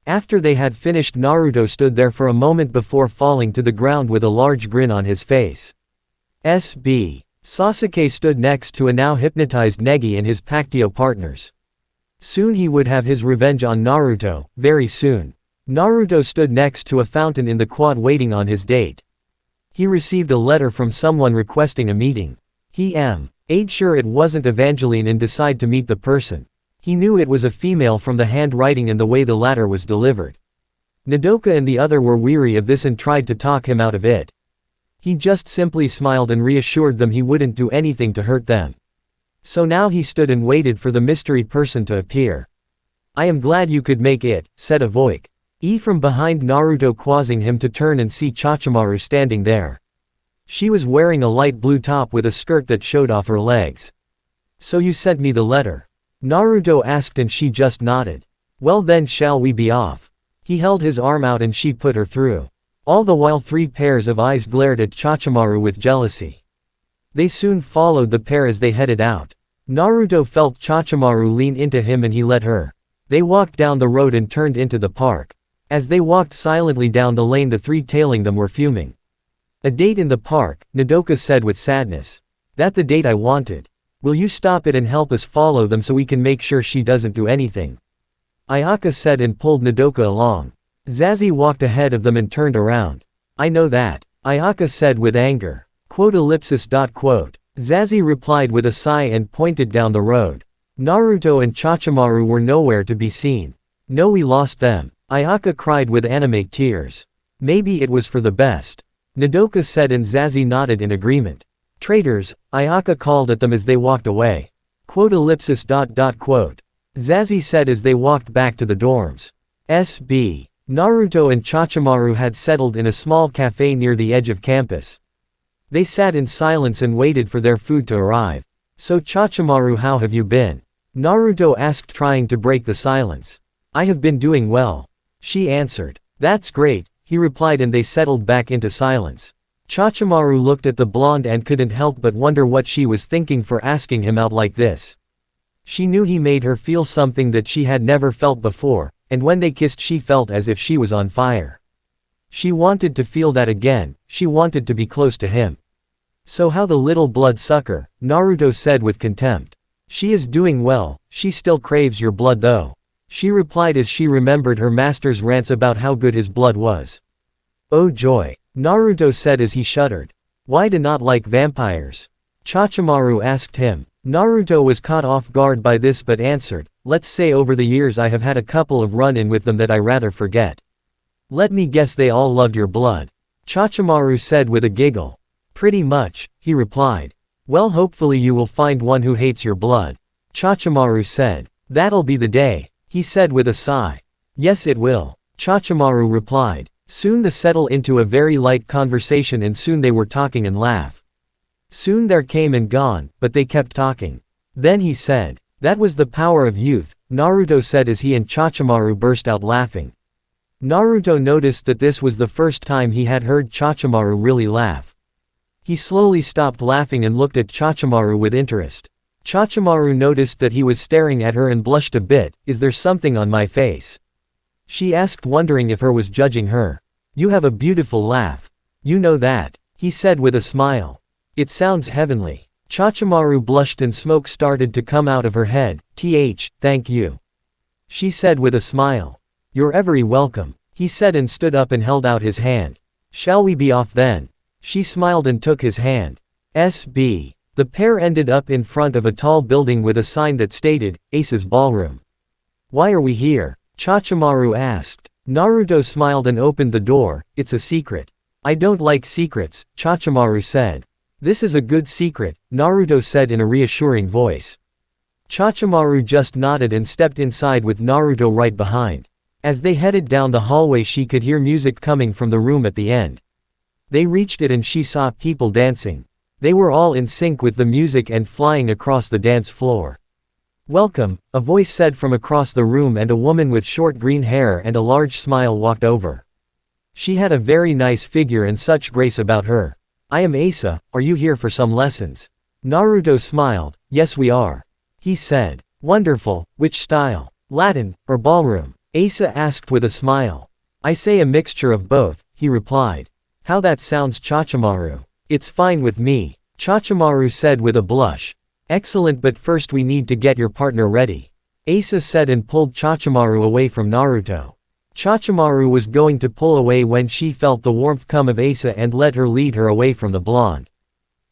After they had finished, Naruto stood there for a moment before falling to the ground with a large grin on his face. SB. Sasuke stood next to a now hypnotized Negi and his Pactio partners. Soon he would have his revenge on Naruto, very soon. Naruto stood next to a fountain in the quad waiting on his date. He received a letter from someone requesting a meeting. He ain't sure it wasn't Evangeline and decide to meet the person. He knew it was a female from the handwriting and the way the latter was delivered. Nodoka and the other were weary of this and tried to talk him out of it. He just simply smiled and reassured them he wouldn't do anything to hurt them. So now he stood and waited for the mystery person to appear. "I am glad you could make it," said a voice. From behind Naruto, causing him to turn and see Chachimaru standing there. She was wearing a light blue top with a skirt that showed off her legs. "So you sent me the letter?" Naruto asked and she just nodded. "Well then, shall we be off?" He held his arm out and she put her through. All the while 3 pairs of eyes glared at Chachimaru with jealousy. They soon followed the pair as they headed out. Naruto felt Chachimaru lean into him and he let her. They walked down the road and turned into the park. As they walked silently down the lane, the 3 tailing them were fuming. "A date in the park," Nodoka said with sadness. "That the date I wanted. Will you stop it and help us follow them so we can make sure she doesn't do anything?" Ayaka said and pulled Nodoka along. Zazie walked ahead of them and turned around. "I know that," Ayaka said with anger. Zazie replied with a sigh and pointed down the road. Naruto and Chachimaru were nowhere to be seen. "No, we lost them," Ayaka cried with anime tears. "Maybe it was for the best," Nodoka said and Zazie nodded in agreement. "Traitors," Ayaka called at them as they walked away. Zazie said as they walked back to the dorms. SB. Naruto and Chachimaru had settled in a small cafe near the edge of campus. They sat in silence and waited for their food to arrive. "So Chachimaru, how have you been?" Naruto asked, trying to break the silence. "I have been doing well," she answered. "That's great," he replied, and they settled back into silence. Chachimaru looked at the blonde and couldn't help but wonder what she was thinking for asking him out like this. She knew he made her feel something that she had never felt before, and when they kissed she felt as if she was on fire. She wanted to feel that again, she wanted to be close to him. "So how the little bloodsucker," Naruto said with contempt. "She is doing well, she still craves your blood though," she replied as she remembered her master's rants about how good his blood was. "Oh joy," Naruto said as he shuddered. "Why do not like vampires?" Chachimaru asked him. Naruto was caught off guard by this but answered, "Let's say over the years I have had a couple of run-in with them that I rather forget." "Let me guess, they all loved your blood," Chachimaru said with a giggle. "Pretty much," he replied. "Well, hopefully you will find one who hates your blood," Chachimaru said. "That'll be the day," he said with a sigh. "Yes it will," Chachimaru replied. Soon they settled into a very light conversation and soon they were talking and laugh. Soon there came and gone, but they kept talking. Then he said, "That was the power of youth," Naruto said as he and Chachimaru burst out laughing. Naruto noticed that this was the first time he had heard Chachimaru really laugh. He slowly stopped laughing and looked at Chachimaru with interest. Chachimaru noticed that he was staring at her and blushed a bit. "Is there something on my face?" she asked, wondering if her was judging her. "You have a beautiful laugh. You know that," he said with a smile. "It sounds heavenly." Chachimaru blushed and smoke started to come out of her head. Thank you," she said with a smile. "You're very welcome," he said and stood up and held out his hand. "Shall we be off then?" She smiled and took his hand. SB. The pair ended up in front of a tall building with a sign that stated, Ace's Ballroom. "Why are we here?" Chachimaru asked. Naruto smiled and opened the door. "It's a secret." "I don't like secrets," Chachimaru said. "This is a good secret," Naruto said in a reassuring voice. Chachimaru just nodded and stepped inside with Naruto right behind. As they headed down the hallway she could hear music coming from the room at the end. They reached it and she saw people dancing. They were all in sync with the music and flying across the dance floor. "Welcome," a voice said from across the room, and a woman with short green hair and a large smile walked over. She had a very nice figure and such grace about her. I am Asa, are you here for some lessons? Naruto smiled. Yes we are. He said. Wonderful, which style? Latin, or ballroom? Asa asked with a smile. I say a mixture of both, he replied. How that sounds, Chachimaru. It's fine with me, Chachimaru said with a blush. Excellent, but first we need to get your partner ready. Asa said and pulled Chachimaru away from Naruto. Chachimaru was going to pull away when she felt the warmth come of Asa and let her lead her away from the blonde.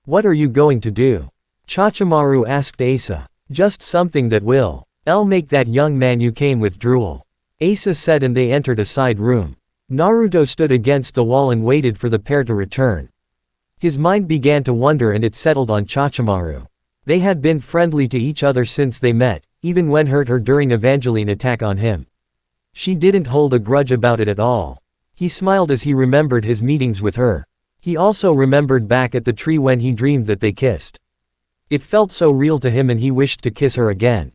What are you going to do? Chachimaru asked Asa. Just something that will make that young man you came with drool. Asa said and they entered a side room. Naruto stood against the wall and waited for the pair to return. His mind began to wonder and it settled on Chachimaru. They had been friendly to each other since they met, even when hurt her during Evangeline's attack on him. She didn't hold a grudge about it at all. He smiled as he remembered his meetings with her. He also remembered back at the tree when he dreamed that they kissed. It felt so real to him and he wished to kiss her again.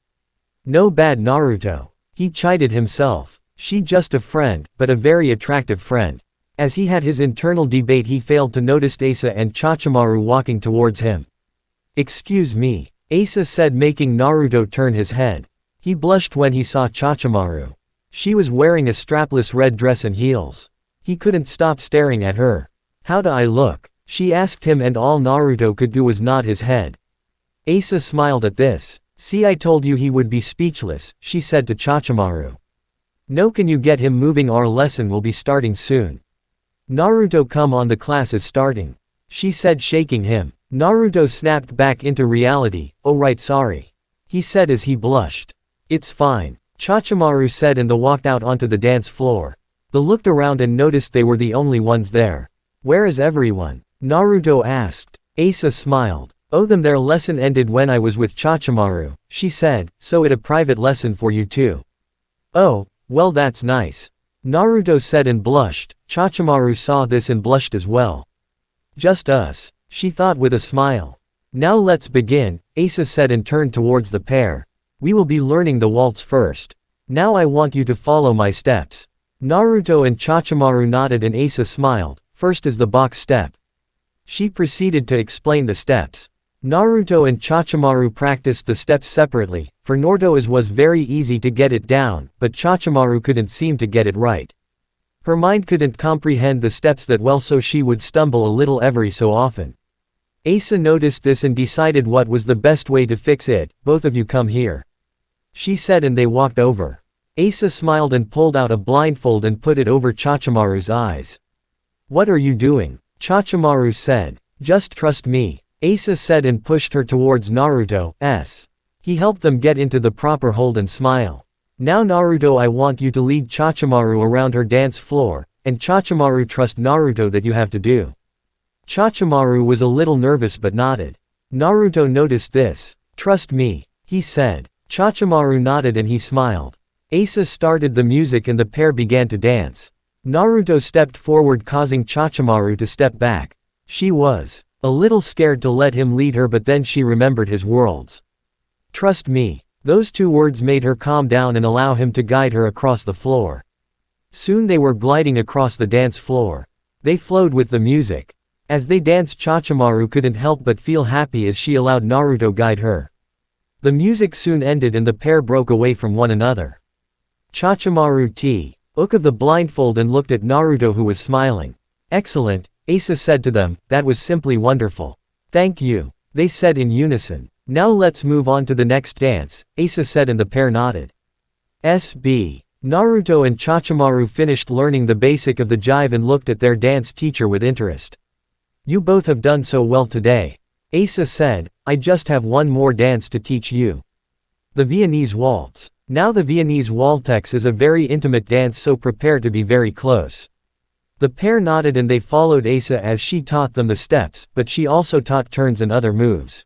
No bad Naruto. He chided himself. She just a friend, but a very attractive friend. As he had his internal debate he failed to notice Asa and Chachimaru walking towards him. Excuse me, Asa said, making Naruto turn his head. He blushed when he saw Chachimaru. She was wearing a strapless red dress and heels. He couldn't stop staring at her. How do I look? She asked him and all Naruto could do was nod his head. Asa smiled at this. See, I told you he would be speechless, she said to Chachimaru. No, can you get him moving, our lesson will be starting soon. Naruto, come on, the class is starting, she said, shaking him. Naruto snapped back into reality. Oh right, sorry, he said as he blushed. It's fine, Chachimaru said and they walked out onto the dance floor. They looked around and noticed they were the only ones there. Where is everyone? Naruto asked. Asa smiled. Oh, their lesson ended when I was with Chachimaru, she said, so it a private lesson for you too. Oh, well that's nice, Naruto said and blushed. Chachimaru saw this and blushed as well. Just us, she thought with a smile. Now let's begin, Asa said and turned towards the pair. We will be learning the waltz first. Now I want you to follow my steps. Naruto and Chachimaru nodded and Asa smiled. First is the box step. She proceeded to explain the steps. Naruto and Chachimaru practiced the steps separately. For Naruto it was very easy to get it down, but Chachimaru couldn't seem to get it right. Her mind couldn't comprehend the steps that well, so she would stumble a little every so often. Asa noticed this and decided what was the best way to fix it. Both of you come here, she said and they walked over. Asa smiled and pulled out a blindfold and put it over Chachimaru's eyes. What are you doing? Chachimaru said. Just trust me, Asa said and pushed her towards Naruto's. He helped them get into the proper hold and smile. Now Naruto, I want you to lead Chachimaru around her dance floor, and Chachimaru, trust Naruto that you have to do. Chachimaru was a little nervous but nodded. Naruto noticed this. Trust me, he said. Chachimaru nodded and he smiled. Asa started the music and the pair began to dance. Naruto stepped forward, causing Chachimaru to step back. She was a little scared to let him lead her, but then she remembered his words. Trust me. Those two words made her calm down and allow him to guide her across the floor. Soon they were gliding across the dance floor. They flowed with the music. As they danced, Chachimaru couldn't help but feel happy as she allowed Naruto guide her. The music soon ended and the pair broke away from one another. Chachimaru took of the blindfold and looked at Naruto, who was smiling. Excellent, Asa said to them, that was simply wonderful. Thank you, they said in unison. Now let's move on to the next dance, Asa said and the pair nodded. Naruto and Chachimaru finished learning the basic of the jive and looked at their dance teacher with interest. You both have done so well today, Asa said. I just have one more dance to teach you. The Viennese waltz. Now the Viennese waltz is a very intimate dance, so prepare to be very close. The pair nodded and they followed Asa as she taught them the steps, but she also taught turns and other moves.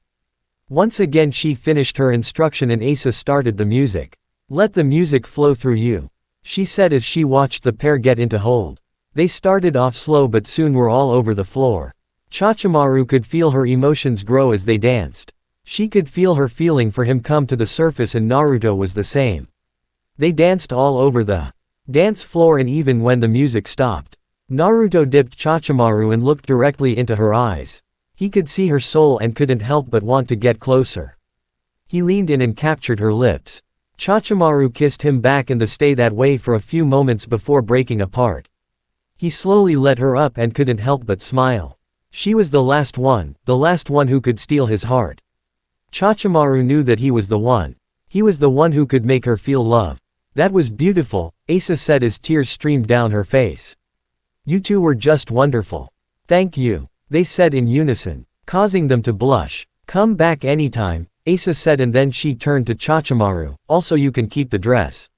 Once again she finished her instruction and Asa started the music. Let the music flow through you, she said as she watched the pair get into hold. They started off slow but soon were all over the floor. Chachimaru could feel her emotions grow as they danced. She could feel her feeling for him come to the surface, and Naruto was the same. They danced all over the dance floor, and even when the music stopped, Naruto dipped Chachimaru and looked directly into her eyes. He could see her soul and couldn't help but want to get closer. He leaned in and captured her lips. Chachimaru kissed him back and they stayed that way for a few moments before breaking apart. He slowly let her up and couldn't help but smile. She was the last one who could steal his heart. Chachimaru knew that he was the one. He was the one who could make her feel love. That was beautiful, Asa said as tears streamed down her face. You two were just wonderful. Thank you, they said in unison, causing them to blush. Come back anytime, Asa said, and then she turned to Chachimaru, also you can keep the dress.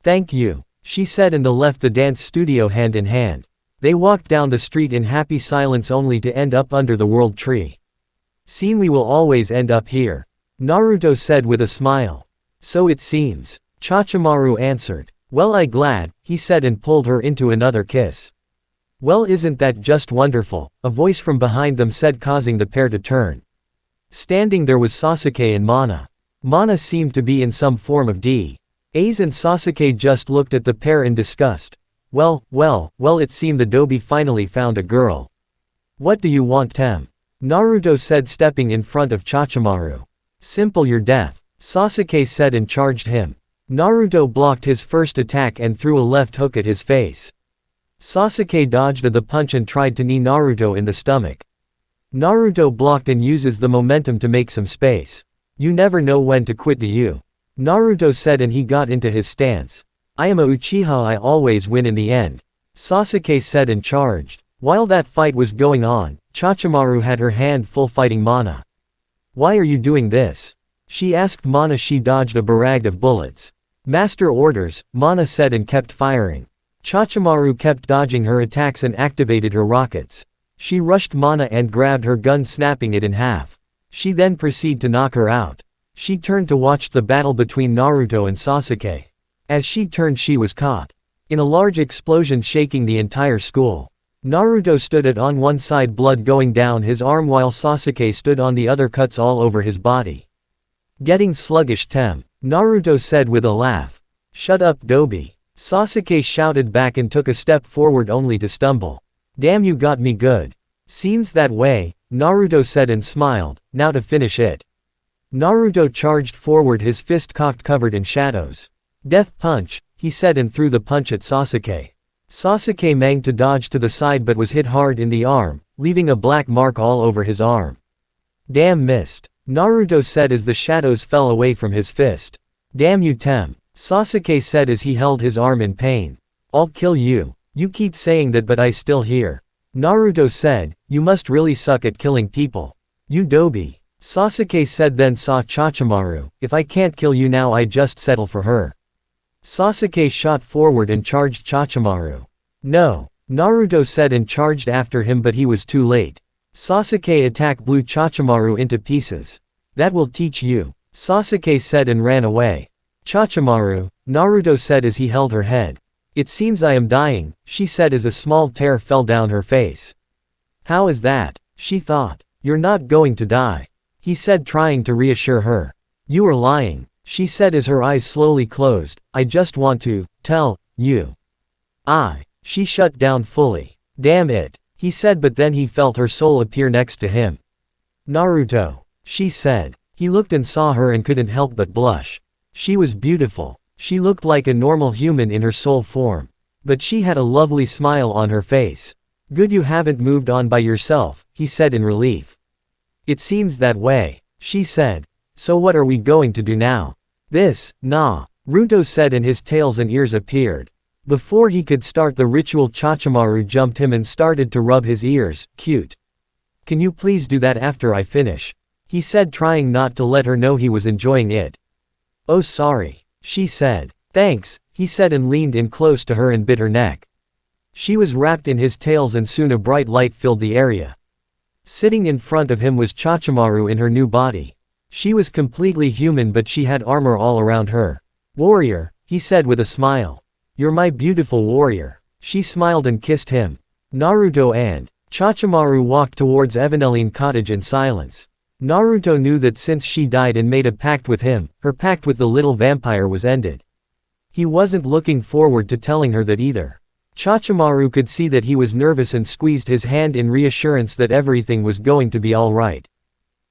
Thank you, she said, and they left the dance studio hand in hand. They walked down the street in happy silence only to end up under the world tree. Seem we will always end up here, Naruto said with a smile. So it seems, Chachimaru answered. Well, I glad, he said and pulled her into another kiss. Well, isn't that just wonderful, a voice from behind them said, causing the pair to turn. Standing there was Sasuke and Mana. Mana seemed to be in some form of daze and Sasuke just looked at the pair in disgust. Well, it seemed the Dobi finally found a girl. What do you want, Tem? Naruto said, stepping in front of Chachimaru. Simple, your death, Sasuke said and charged him. Naruto blocked his first attack and threw a left hook at his face. Sasuke dodged the punch and tried to knee Naruto in the stomach. Naruto blocked and uses the momentum to make some space. You never know when to quit, do you? Naruto said, and he got into his stance. I am a Uchiha, I always win in the end, Sasuke said and charged. While that fight was going on, Chachimaru had her hand full fighting Mana. Why are you doing this? She asked Mana. She dodged a barrage of bullets. Master orders, Mana said and kept firing. Chachimaru kept dodging her attacks and activated her rockets. She rushed Mana and grabbed her gun, snapping it in half. She then proceeded to knock her out. She turned to watch the battle between Naruto and Sasuke. As she turned, she was caught in a large explosion shaking the entire school. Naruto stood on one side, blood going down his arm, while Sasuke stood on the other, cuts all over his body. Getting sluggish, Tem, Naruto said with a laugh. Shut up, Dobi, Sasuke shouted back and took a step forward only to stumble. Damn, you got me good. Seems that way, Naruto said and smiled. Now to finish it. Naruto charged forward, his fist cocked, covered in shadows. Death punch, he said and threw the punch at Sasuke. Sasuke managed to dodge to the side but was hit hard in the arm, leaving a black mark all over his arm. Damn, missed, Naruto said as the shadows fell away from his fist. Damn you, Tem, Sasuke said as he held his arm in pain. I'll kill you. You keep saying that but I still here, Naruto said. You must really suck at killing people. You Dobi, Sasuke said, then saw Chachimaru. If I can't kill you now, I just settle for her. Sasuke shot forward and charged Chachimaru. No, Naruto said and charged after him, but he was too late. Sasuke attack blew Chachimaru into pieces. That will teach you, Sasuke said and ran away. Chachimaru, Naruto said as he held her head. It seems I am dying, she said as a small tear fell down her face. How is that? She thought. You're not going to die, he said, trying to reassure her. You are lying, she said as her eyes slowly closed. I just want to tell you. She shut down fully. Damn it, he said, but then he felt her soul appear next to him. Naruto, she said. He looked and saw her and couldn't help but blush. She was beautiful. She looked like a normal human in her soul form. But she had a lovely smile on her face. Good, you haven't moved on by yourself, he said in relief. It seems that way, she said. So what are we going to do now? Naruto said, and his tails and ears appeared. Before he could start the ritual, Chachimaru jumped him and started to rub his ears. Cute. Can you please do that after I finish? He said, trying not to let her know he was enjoying it. Oh, sorry, she said. Thanks, he said and leaned in close to her and bit her neck. She was wrapped in his tails and soon a bright light filled the area. Sitting in front of him was Chachimaru in her new body. She was completely human, but she had armor all around her. Warrior, he said with a smile. You're my beautiful warrior. She smiled and kissed him. Naruto and Chachimaru walked towards Evaneline Cottage in silence. Naruto knew that since she died and made a pact with him, her pact with the little vampire was ended. He wasn't looking forward to telling her that either. Chachimaru could see that he was nervous and squeezed his hand in reassurance that everything was going to be all right.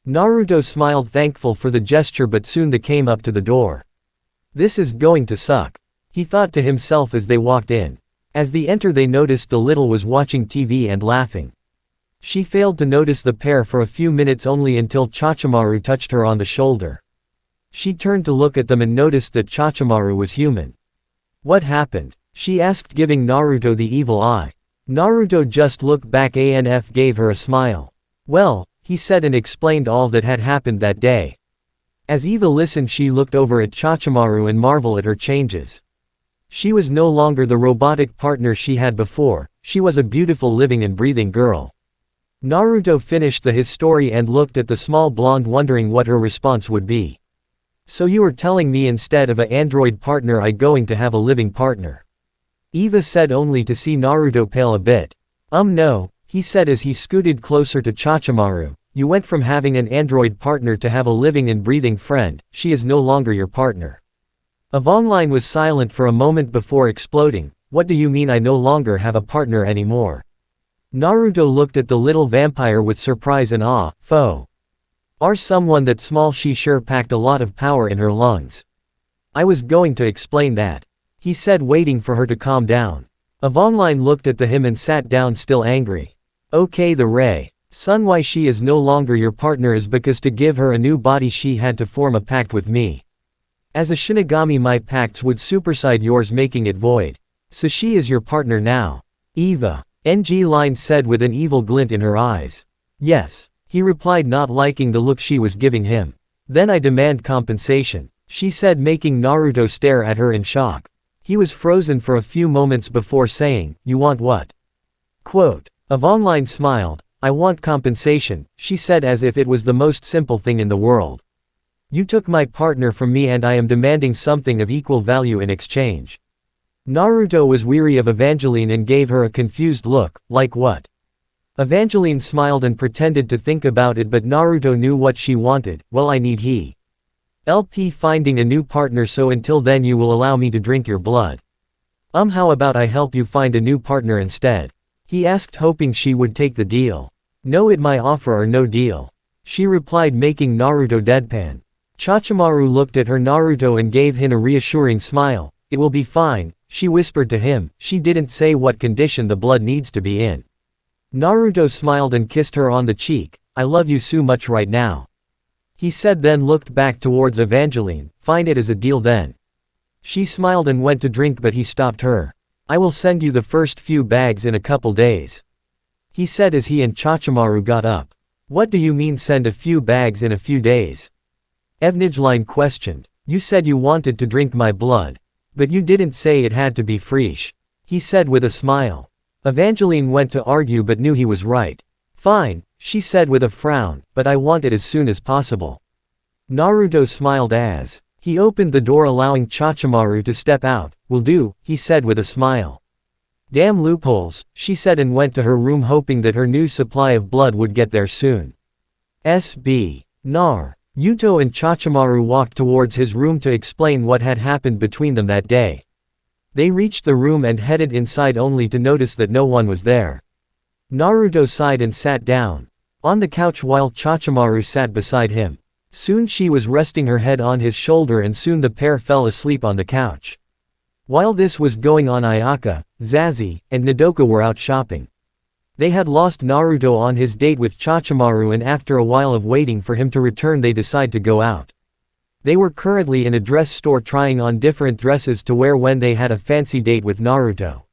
Naruto smiled, thankful for the gesture, but soon they came up to the door. This is going to suck, he thought to himself as they walked in. As they entered, they noticed the little was watching TV and laughing. She failed to notice the pair for a few minutes only until Chachimaru touched her on the shoulder. She turned to look at them and noticed that Chachimaru was human. What happened? She asked, giving Naruto the evil eye. Naruto just looked back and gave her a smile. Well, he said, and explained all that had happened that day. As Eva listened, she looked over at Chachimaru and marveled at her changes. She was no longer the robotic partner she had before, she was a beautiful living and breathing girl. Naruto finished his story and looked at the small blonde, wondering what her response would be. So you were telling me instead of an android partner I going to have a living partner? Eva said, only to see Naruto pale a bit. No, he said as he scooted closer to Chachimaru. You went from having an android partner to have a living and breathing friend, she is no longer your partner. Avonline was silent for a moment before exploding. What do you mean I no longer have a partner anymore? Naruto looked at the little vampire with surprise and awe. Foe. Are someone that small, she sure packed a lot of power in her lungs. I was going to explain that, he said, waiting for her to calm down. Avonline looked at him and sat down, still angry. Okay, the Ray. Son, why she is no longer your partner is because to give her a new body she had to form a pact with me. As a Shinigami my pacts would supersede yours, making it void. So she is your partner now. Eva. NG Line said with an evil glint in her eyes. Yes, he replied, not liking the look she was giving him. Then I demand compensation, she said, making Naruto stare at her in shock. He was frozen for a few moments before saying, you want what? Quote. Avonline smiled. I want compensation, she said, as if it was the most simple thing in the world. You took my partner from me and I am demanding something of equal value in exchange. Naruto was weary of Evangeline and gave her a confused look. Like what? Evangeline smiled and pretended to think about it, but Naruto knew what she wanted. Well, I need help finding a new partner, so until then you will allow me to drink your blood. How about I help you find a new partner instead? He asked, hoping she would take the deal. No, it my offer or no deal, she replied, making Naruto deadpan. Chachimaru looked at her Naruto and gave him a reassuring smile. It will be fine, she whispered to him. She didn't say what condition the blood needs to be in. Naruto smiled and kissed her on the cheek. I love you so much right now, he said, then looked back towards Evangeline. Fine, it is a deal then. She smiled and went to drink, but he stopped her. I will send you the first few bags in a couple days, he said as he and Chachimaru got up. What do you mean send a few bags in a few days? Evangeline questioned. You said you wanted to drink my blood, but you didn't say it had to be fresh, he said with a smile. Evangeline went to argue but knew he was right. Fine, she said with a frown, but I want it as soon as possible. Naruto smiled as he opened the door, allowing Chachimaru to step out. Will do, he said with a smile. Damn loopholes, she said, and went to her room, hoping that her new supply of blood would get there soon. SB. Naruto and Chachimaru walked towards his room to explain what had happened between them that day. They reached the room and headed inside only to notice that no one was there. Naruto sighed and sat down on the couch while Chachimaru sat beside him. Soon she was resting her head on his shoulder and soon the pair fell asleep on the couch. While this was going on, Ayaka, Zazie, and Nodoka were out shopping. They had lost Naruto on his date with Chachimaru, and after a while of waiting for him to return they decided to go out. They were currently in a dress store trying on different dresses to wear when they had a fancy date with Naruto.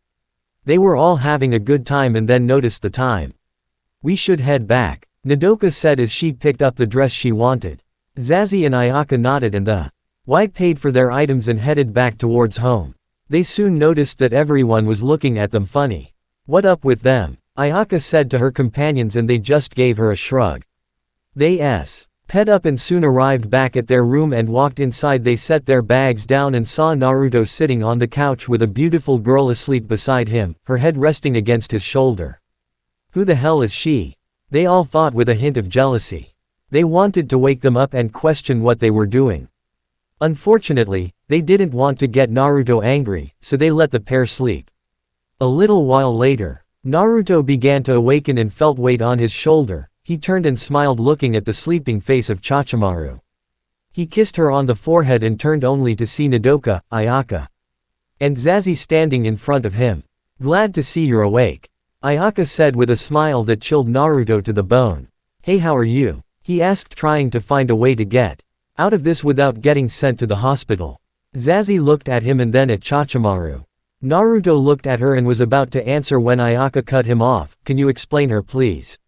They were all having a good time and then noticed the time. We should head back, Nodoka said as she picked up the dress she wanted. Zazie and Ayaka nodded and the wife paid for their items and headed back towards home. They soon noticed that everyone was looking at them funny. What up with them? Ayaka said to her companions, and they just gave her a shrug. They ped up and soon arrived back at their room and walked inside. They set their bags down and saw Naruto sitting on the couch with a beautiful girl asleep beside him, her head resting against his shoulder. Who the hell is she? They all thought with a hint of jealousy. They wanted to wake them up and question what they were doing. Unfortunately, they didn't want to get Naruto angry, so they let the pair sleep. A little while later, Naruto began to awaken and felt weight on his shoulder. He turned and smiled looking at the sleeping face of Chachamaru. He kissed her on the forehead and turned only to see Nodoka, Ayaka, and Zazie standing in front of him. "Glad to see you're awake," Ayaka said with a smile that chilled Naruto to the bone. "Hey, how are you?" he asked, trying to find a way to get out of this without getting sent to the hospital. Zazie looked at him and then at Chachamaru. Naruto looked at her and was about to answer when Ayaka cut him off. "Can you explain her, please?"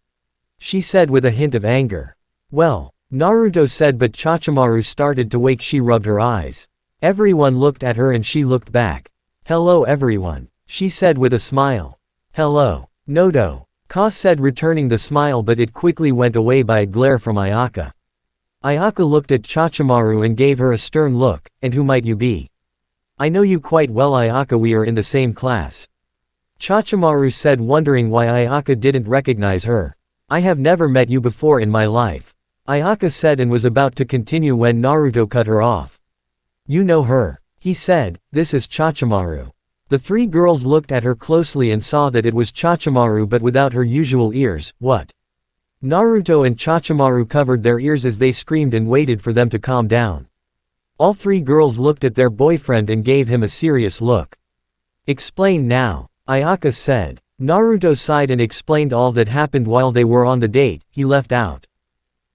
she said with a hint of anger. "Well," Naruto said, but Chachamaru started to wake. She rubbed her eyes. Everyone looked at her and she looked back. "Hello everyone," she said with a smile. "Hello, Nodoka," said, returning the smile, but it quickly went away by a glare from Ayaka. Ayaka looked at Chachamaru and gave her a stern look. "And who might you be?" "I know you quite well, Ayaka, we are in the same class," Chachamaru said, wondering why Ayaka didn't recognize her. "I have never met you before in my life," Ayaka said, and was about to continue when Naruto cut her off. "You know her," he said. "This is Chachamaru." The three girls looked at her closely and saw that it was Chachamaru, but without her usual ears. "What?" Naruto and Chachamaru covered their ears as they screamed and waited for them to calm down. All three girls looked at their boyfriend and gave him a serious look. "Explain now," Ayaka said. Naruto sighed and explained all that happened while they were on the date. He left out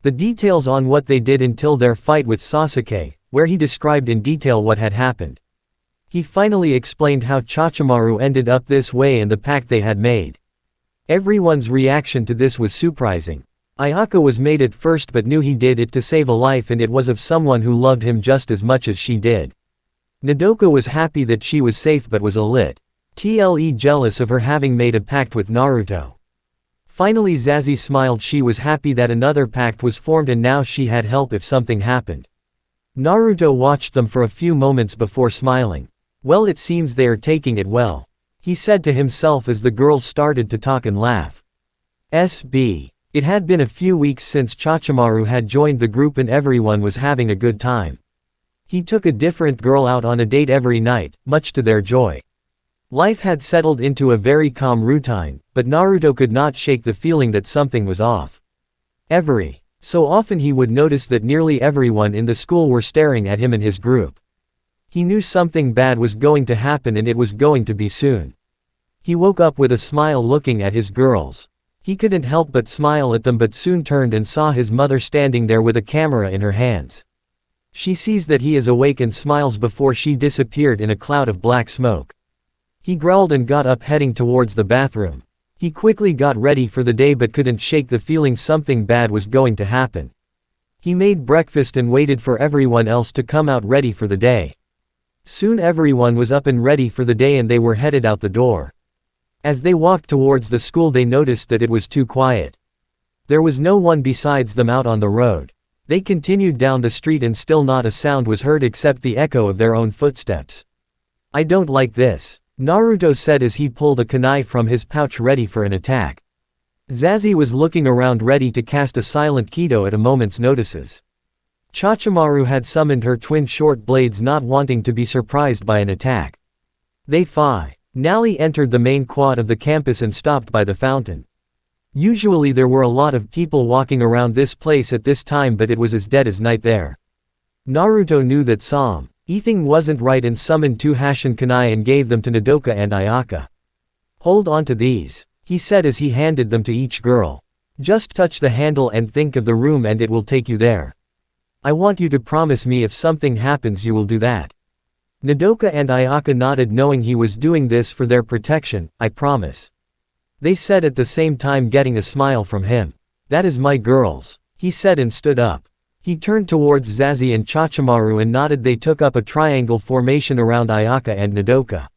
the details on what they did until their fight with Sasuke, where he described in detail what had happened. He finally explained how Chachamaru ended up this way and the pact they had made. Everyone's reaction to this was surprising. Ayaka was made at first but knew he did it to save a life, and it was of someone who loved him just as much as she did. Nodoka was happy that she was safe but was a little jealous of her having made a pact with Naruto. Finally Zazie smiled. She was happy that another pact was formed and now she had help if something happened. Naruto watched them for a few moments before smiling. "Well, it seems they are taking it well," he said to himself as the girls started to talk and laugh. It had been a few weeks since Chachamaru had joined the group and everyone was having a good time. He took a different girl out on a date every night, much to their joy. Life had settled into a very calm routine, but Naruto could not shake the feeling that something was off. Every so often he would notice that nearly everyone in the school were staring at him and his group. He knew something bad was going to happen, and it was going to be soon. He woke up with a smile looking at his girls. He couldn't help but smile at them, but soon turned and saw his mother standing there with a camera in her hands. She sees that he is awake and smiles before she disappeared in a cloud of black smoke. He growled and got up, heading towards the bathroom. He quickly got ready for the day but couldn't shake the feeling something bad was going to happen. He made breakfast and waited for everyone else to come out ready for the day. Soon everyone was up and ready for the day and they were headed out the door. As they walked towards the school they noticed that it was too quiet. There was no one besides them out on the road. They continued down the street and still not a sound was heard except the echo of their own footsteps. "I don't like this," Naruto said as he pulled a kunai from his pouch ready for an attack. Zazie was looking around ready to cast a silent Kido at a moment's notices. Chachamaru had summoned her twin short blades, not wanting to be surprised by an attack. They finally entered the main quad of the campus and stopped by the fountain. Usually there were a lot of people walking around this place at this time, but it was as dead as night there. Naruto knew that something wasn't right and summoned two Hashin kunai and gave them to Nodoka and Ayaka. "Hold on to these," he said as he handed them to each girl. "Just touch the handle and think of the room and it will take you there. I want you to promise me if something happens you will do that." Nodoka and Ayaka nodded, knowing he was doing this for their protection. "I promise," they said at the same time, getting a smile from him. "That is my girls," he said and stood up. He turned towards Zazie and Chachamaru and nodded. They took up a triangle formation around Ayaka and Nodoka.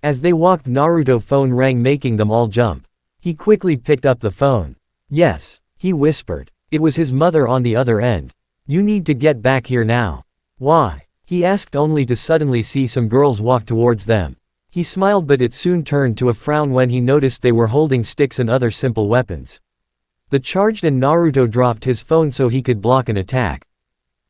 As they walked, Naruto's phone rang, making them all jump. He quickly picked up the phone. "Yes," he whispered. It was his mother on the other end. "You need to get back here now." "Why?" he asked, only to suddenly see some girls walk towards them. He smiled, but it soon turned to a frown when he noticed they were holding sticks and other simple weapons. The charged, and Naruto dropped his phone so he could block an attack.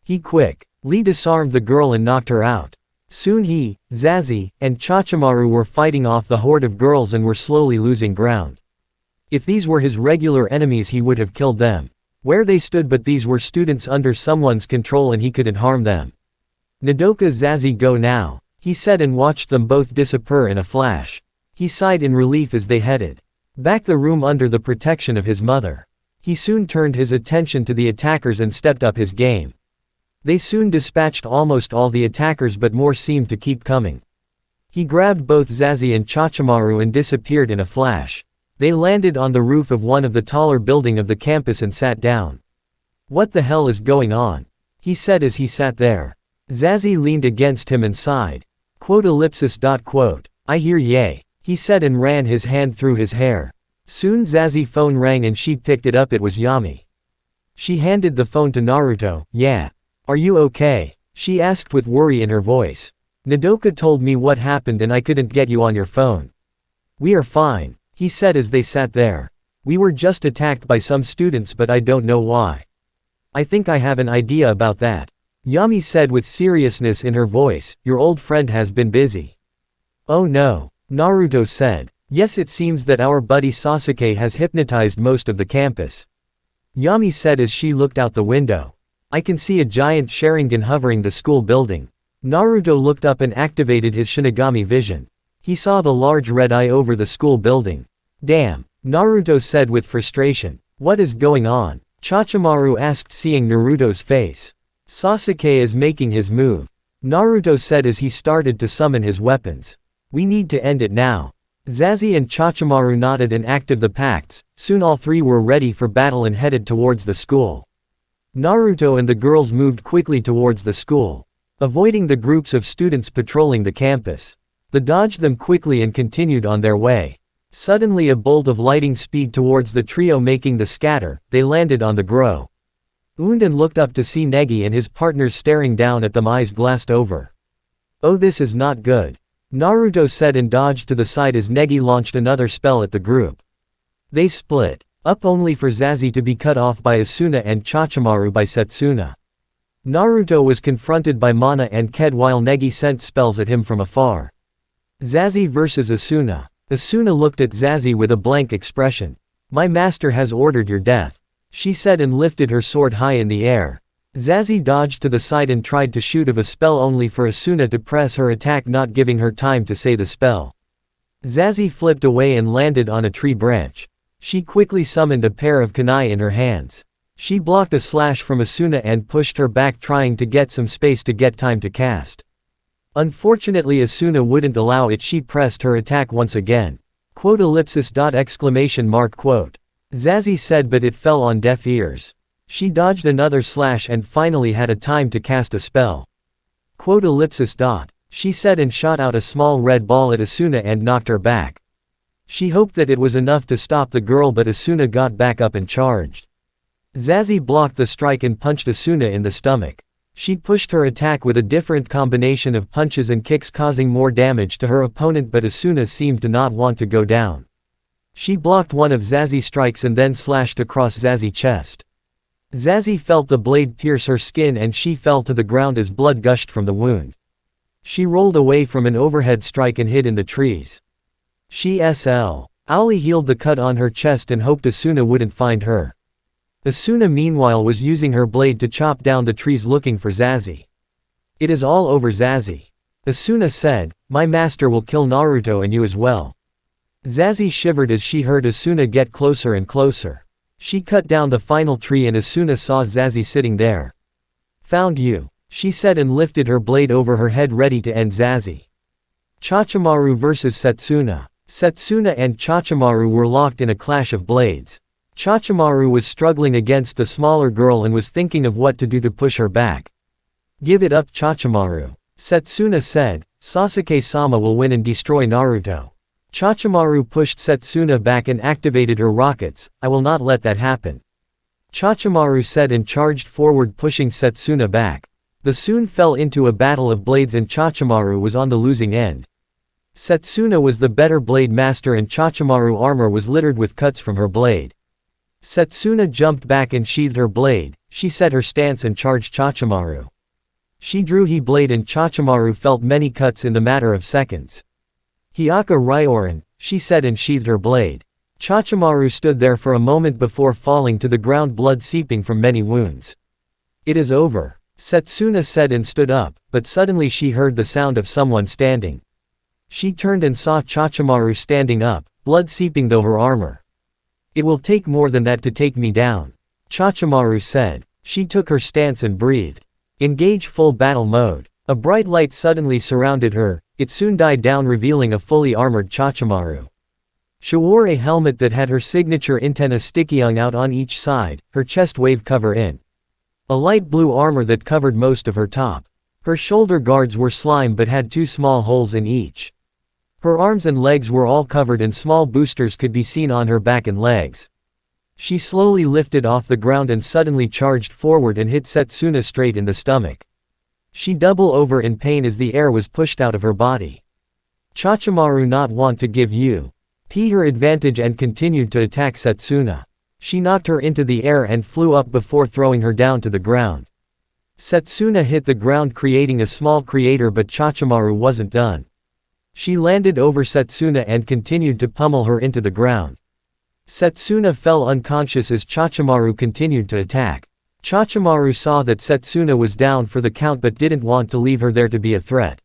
He quickly disarmed the girl and knocked her out. Soon he, Zazie, and Chachimaru were fighting off the horde of girls and were slowly losing ground. If these were his regular enemies he would have killed them. Where they stood, but these were students under someone's control and he couldn't harm them. Nodoka, Zazie, go now, he said and watched them both disappear in a flash. He sighed in relief as they headed back the room under the protection of his mother. He soon turned his attention to the attackers and stepped up his game. They soon dispatched almost all the attackers, but more seemed to keep coming. He grabbed both Zazie and Chachimaru and disappeared in a flash. They landed on the roof of one of the taller buildings of the campus and sat down. What the hell is going on? He said as he sat there. Zazie leaned against him and sighed. I hear yay, he said and ran his hand through his hair. Soon Zazie's phone rang and she picked it up. It was Yami. She handed the phone to Naruto. Yeah. Are you okay? She asked with worry in her voice. Nodoka told me what happened and I couldn't get you on your phone. We are fine, he said as they sat there. We were just attacked by some students, but I don't know why. I think I have an idea about that. Yami said with seriousness in her voice. Your old friend has been busy. Oh no, Naruto said. Yes, it seems that our buddy Sasuke has hypnotized most of the campus. Yami said as she looked out the window. I can see a giant Sharingan hovering the school building. Naruto looked up and activated his Shinigami vision. He saw the large red eye over the school building. Damn, Naruto said with frustration. What is going on? Chachimaru asked, seeing Naruto's face. Sasuke is making his move, Naruto said as he started to summon his weapons. We need to end it now. Zazie and Chachimaru nodded and activated the pacts. Soon all three were ready for battle and headed towards the school. Naruto and the girls moved quickly towards the school, avoiding the groups of students patrolling the campus. They dodged them quickly and continued on their way. Suddenly a bolt of lightning speed towards the trio, making the scatter. They landed on the grow. Undan looked up to see Negi and his partners staring down at them, eyes glassed over. Oh, this is not good, Naruto said and dodged to the side as Negi launched another spell at the group. They split up only for Zazie to be cut off by Asuna and Chachimaru by Setsuna. Naruto was confronted by Mana and Ked while Negi sent spells at him from afar. Zazie vs Asuna. Asuna looked at Zazie with a blank expression. My master has ordered your death, she said and lifted her sword high in the air. Zazie dodged to the side and tried to shoot of a spell only for Asuna to press her attack, not giving her time to say the spell. Zazie flipped away and landed on a tree branch. She quickly summoned a pair of kunai in her hands. She blocked a slash from Asuna and pushed her back, trying to get some space to get time to cast. Unfortunately Asuna wouldn't allow it. She pressed her attack once again. Zazie said, but it fell on deaf ears. She dodged another slash and finally had a time to cast a spell. She said and shot out a small red ball at Asuna and knocked her back. She hoped that it was enough to stop the girl, but Asuna got back up and charged. Zazie blocked the strike and punched Asuna in the stomach. She pushed her attack with a different combination of punches and kicks, causing more damage to her opponent, but Asuna seemed to not want to go down. She blocked one of Zazie's strikes and then slashed across Zazie's chest. Zazie felt the blade pierce her skin and she fell to the ground as blood gushed from the wound. She rolled away from an overhead strike and hid in the trees. Ali healed the cut on her chest and hoped Asuna wouldn't find her. Asuna meanwhile was using her blade to chop down the trees looking for Zazie. It is all over, Zazie, Asuna said. My master will kill Naruto and you as well. Zazie shivered as she heard Asuna get closer and closer. She cut down the final tree and Asuna saw Zazie sitting there. Found you, she said and lifted her blade over her head, ready to end Zazie. Chachimaru vs Setsuna. Setsuna and Chachimaru were locked in a clash of blades. Chachimaru was struggling against the smaller girl and was thinking of what to do to push her back. Give it up, Chachimaru, Setsuna said. Sasuke-sama will win and destroy Naruto. Chachimaru pushed Setsuna back and activated her rockets. I will not let that happen, Chachimaru said and charged forward, pushing Setsuna back. They soon fell into a battle of blades and Chachimaru was on the losing end. Setsuna was the better blade master and Chachimaru's armor was littered with cuts from her blade. Setsuna jumped back and sheathed her blade. She set her stance and charged Chachimaru. She drew he blade and Chachimaru felt many cuts in the matter of seconds. Hyaka Ryoran, she said and sheathed her blade. Chachimaru stood there for a moment before falling to the ground, blood seeping from many wounds. It is over, Setsuna said and stood up, but suddenly she heard the sound of someone standing. She turned and saw Chachimaru standing up, blood seeping through her armor. It will take more than that to take me down, Chachimaru said. She took her stance and breathed. Engage full battle mode. A bright light suddenly surrounded her, it soon died down revealing a fully armored Chachimaru. She wore a helmet that had her signature antenna sticking out on each side, her chest wave cover in a light blue armor that covered most of her top. Her shoulder guards were slime but had 2 small holes in each. Her arms and legs were all covered and small boosters could be seen on her back and legs. She slowly lifted off the ground and suddenly charged forward and hit Setsuna straight in the stomach. She doubled over in pain as the air was pushed out of her body. Chachimaru not want to give you her advantage and continued to attack Setsuna. She knocked her into the air and flew up before throwing her down to the ground. Setsuna hit the ground creating a small crater, but Chachimaru wasn't done. She landed over Setsuna and continued to pummel her into the ground. Setsuna fell unconscious as Chachimaru continued to attack. Chachimaru saw that Setsuna was down for the count but didn't want to leave her there to be a threat.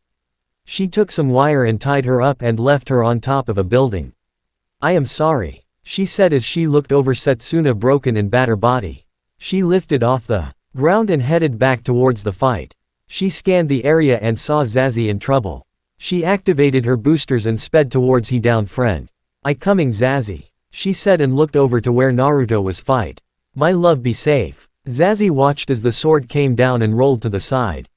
She took some wire and tied her up and left her on top of a building. I am sorry, she said as she looked over Setsuna's broken and battered body. She lifted off the ground and headed back towards the fight. She scanned the area and saw Zazie in trouble. She activated her boosters and sped towards he down friend. I coming Zazie, she said and looked over to where Naruto was fight. My love be safe. Zazie watched as the sword came down and rolled to the side.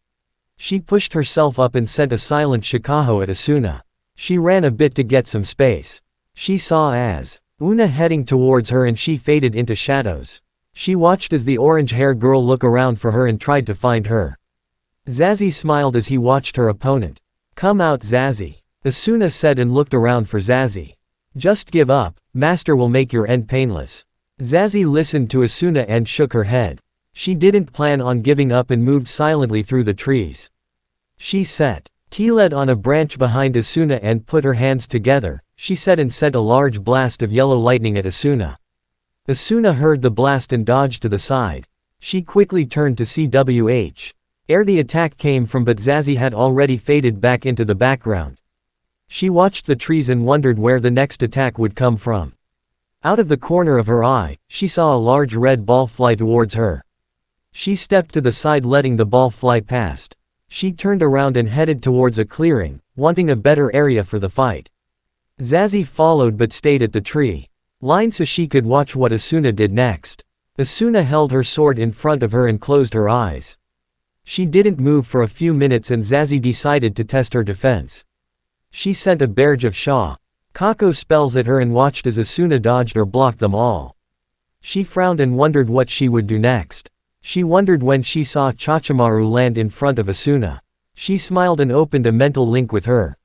She pushed herself up and sent a silent shikaho at Asuna. She ran a bit to get some space. She saw as Una heading towards her and she faded into shadows. She watched as the orange-haired girl look around for her and tried to find her. Zazie smiled as he watched her opponent. Come out Zazie, Asuna said and looked around for Zazie. Just give up, master will make your end painless. Zazie listened to Asuna and shook her head. She didn't plan on giving up and moved silently through the trees. She set T-led on a branch behind Asuna and put her hands together, she said and sent a large blast of yellow lightning at Asuna. Asuna heard the blast and dodged to the side. She quickly turned to CWH. Ere the attack came from, but Zazie had already faded back into the background. She watched the trees and wondered where the next attack would come from. Out of the corner of her eye, she saw a large red ball fly towards her. She stepped to the side letting the ball fly past. She turned around and headed towards a clearing, wanting a better area for the fight. Zazie followed but stayed at the tree line so she could watch what Asuna did next. Asuna held her sword in front of her and closed her eyes. She didn't move for a few minutes and Zazie decided to test her defense. She sent a barrage of Kako spells at her and watched as Asuna dodged or blocked them all. She frowned and wondered what she would do next. She wondered when she saw Chachimaru land in front of Asuna. She smiled and opened a mental link with her.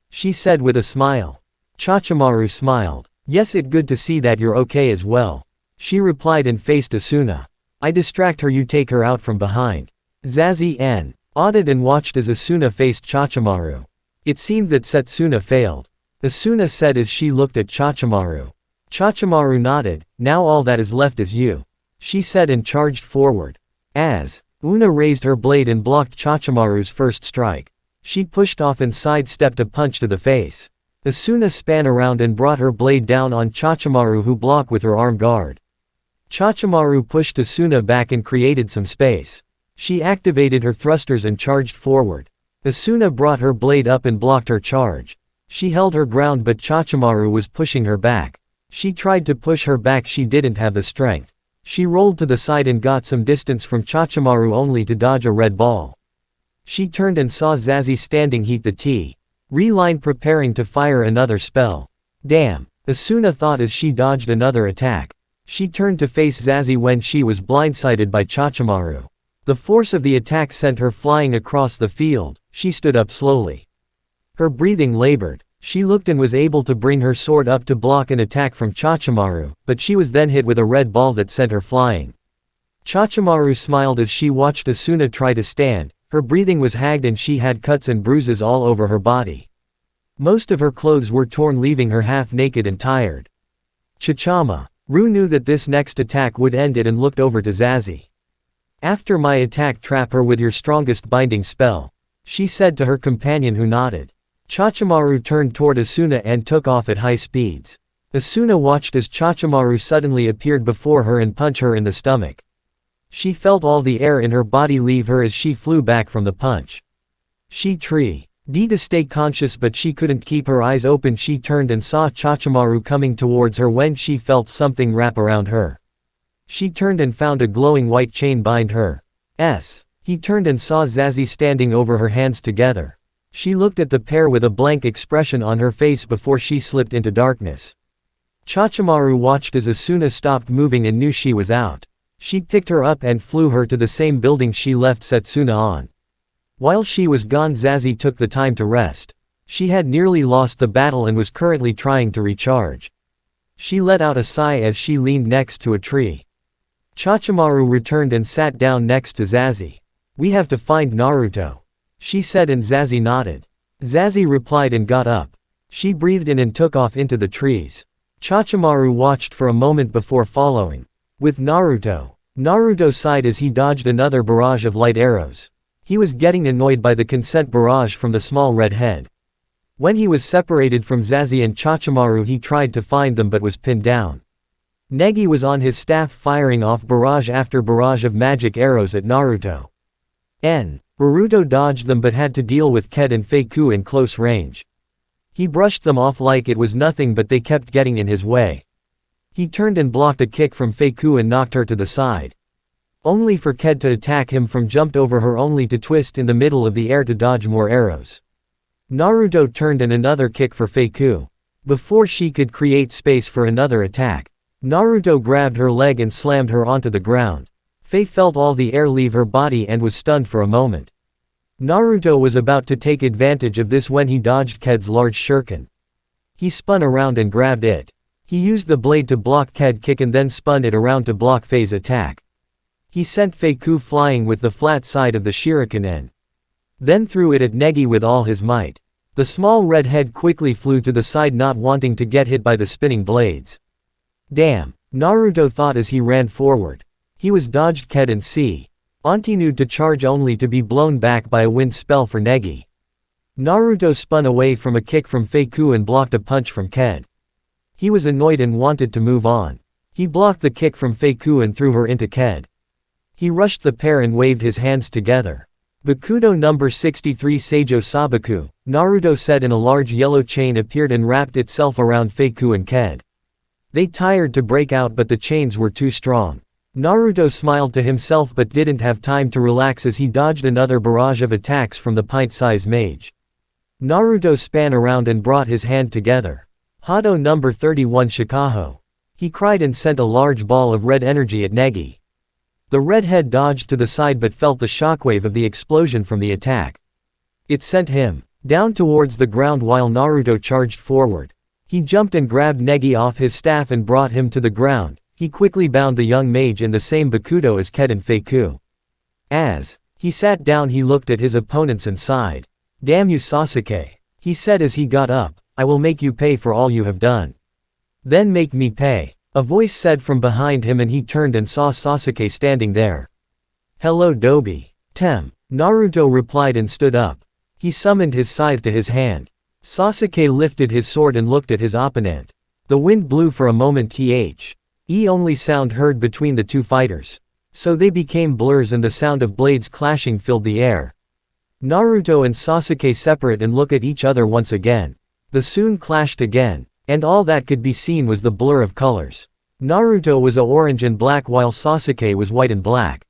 She said with a smile. Chachimaru smiled. Yes, it's good to see that you're okay as well. She replied and faced Asuna. I distract her, you take her out from behind. Zazie nodded and watched as Asuna faced Chachimaru. It seemed that Setsuna failed. Asuna said as she looked at Chachimaru. Chachimaru nodded. Now all that is left is you, she said and charged forward. As Una raised her blade and blocked Chachimaru's first strike, she pushed off and sidestepped a punch to the face. Asuna span around and brought her blade down on Chachimaru, who blocked with her arm guard. Chachimaru pushed Asuna back and created some space. She activated her thrusters and charged forward. Asuna brought her blade up and blocked her charge. She held her ground but Chachimaru was pushing her back. She tried to push her back, she didn't have the strength. She rolled to the side and got some distance from Chachimaru only to dodge a red ball. She turned and saw Zazie standing heat the T-line preparing to fire another spell. Damn, Asuna thought as she dodged another attack. She turned to face Zazie when she was blindsided by Chachimaru. The force of the attack sent her flying across the field. She stood up slowly. Her breathing labored. She looked and was able to bring her sword up to block an attack from Chachimaru, but she was then hit with a red ball that sent her flying. Chachimaru smiled as she watched Asuna try to stand. Her breathing was hagged and she had cuts and bruises all over her body. Most of her clothes were torn, leaving her half naked and tired. Chachama. Ru knew that this next attack would end it and looked over to Zazie. After my attack, trap her with your strongest binding spell, she said to her companion, who nodded. Chachimaru turned toward Asuna and took off at high speeds. Asuna watched as Chachimaru suddenly appeared before her and punched her in the stomach. She felt all the air in her body leave her as she flew back from the punch. She tried to stay conscious, but she couldn't keep her eyes open. She turned and saw Chachimaru coming towards her when she felt something wrap around her. She turned and found a glowing white chain bind her. He turned and saw Zazie standing over her, hands together. She looked at the pair with a blank expression on her face before she slipped into darkness. Chachimaru watched as Asuna stopped moving and knew she was out. She picked her up and flew her to the same building she left Setsuna on. While she was gone, Zazie took the time to rest. She had nearly lost the battle and was currently trying to recharge. She let out a sigh as she leaned next to a tree. Chachimaru returned and sat down next to Zazie. We have to find Naruto, she said, and Zazie nodded. Zazie replied and got up. She breathed in and took off into the trees. Chachimaru watched for a moment before following. With Naruto. Naruto sighed as he dodged another barrage of light arrows. He was getting annoyed by the consent barrage from the small red head. When he was separated from Zazie and Chachimaru, he tried to find them but was pinned down. Negi was on his staff firing off barrage after barrage of magic arrows at Naruto. Naruto dodged them but had to deal with Ked and Feiku in close range. He brushed them off like it was nothing, but they kept getting in his way. He turned and blocked a kick from Feiku and knocked her to the side. Only for Ked to attack him from jumped over her, only to twist in the middle of the air to dodge more arrows. Naruto turned and another kick for Feiku. Before she could create space for another attack, Naruto grabbed her leg and slammed her onto the ground. Fei felt all the air leave her body and was stunned for a moment. Naruto was about to take advantage of this when he dodged Ked's large shuriken. He spun around and grabbed it. He used the blade to block Ked's kick and then spun it around to block Fei's attack. He sent Feiku flying with the flat side of the shuriken and then threw it at Negi with all his might. The small red head quickly flew to the side, not wanting to get hit by the spinning blades. Damn, Naruto thought as he ran forward. He was dodged Ked and continued to charge, only to be blown back by a wind spell for Negi. Naruto spun away from a kick from Feiku and blocked a punch from Ked. He was annoyed and wanted to move on. He blocked the kick from Feiku and threw her into Ked. He rushed the pair and waved his hands together. Bakudo number 63 Seijo Sabaku, Naruto said, and a large yellow chain appeared and wrapped itself around Feiku and Ked. They tried to break out, but the chains were too strong. Naruto smiled to himself but didn't have time to relax as he dodged another barrage of attacks from the pint-sized mage. Naruto span around and brought his hand together. Hado number 31 Shikaho. He cried and sent a large ball of red energy at Negi. The redhead dodged to the side but felt the shockwave of the explosion from the attack. It sent him down towards the ground while Naruto charged forward. He jumped and grabbed Negi off his staff and brought him to the ground. He quickly bound the young mage in the same Bakudo as Ked and Feiku. As he sat down, he looked at his opponents and sighed. Damn you, Sasuke, he said as he got up. I will make you pay for all you have done. Then make me pay, a voice said from behind him, and he turned and saw Sasuke standing there. Hello Dobi. Naruto replied and stood up. He summoned his scythe to his hand. Sasuke lifted his sword and looked at his opponent. The wind blew for a moment. Only sound heard between the two fighters. So they became blurs and the sound of blades clashing filled the air. Naruto and Sasuke separate and look at each other once again. The soon clashed again, and all that could be seen was the blur of colors. Naruto was orange and black while Sasuke was white and black.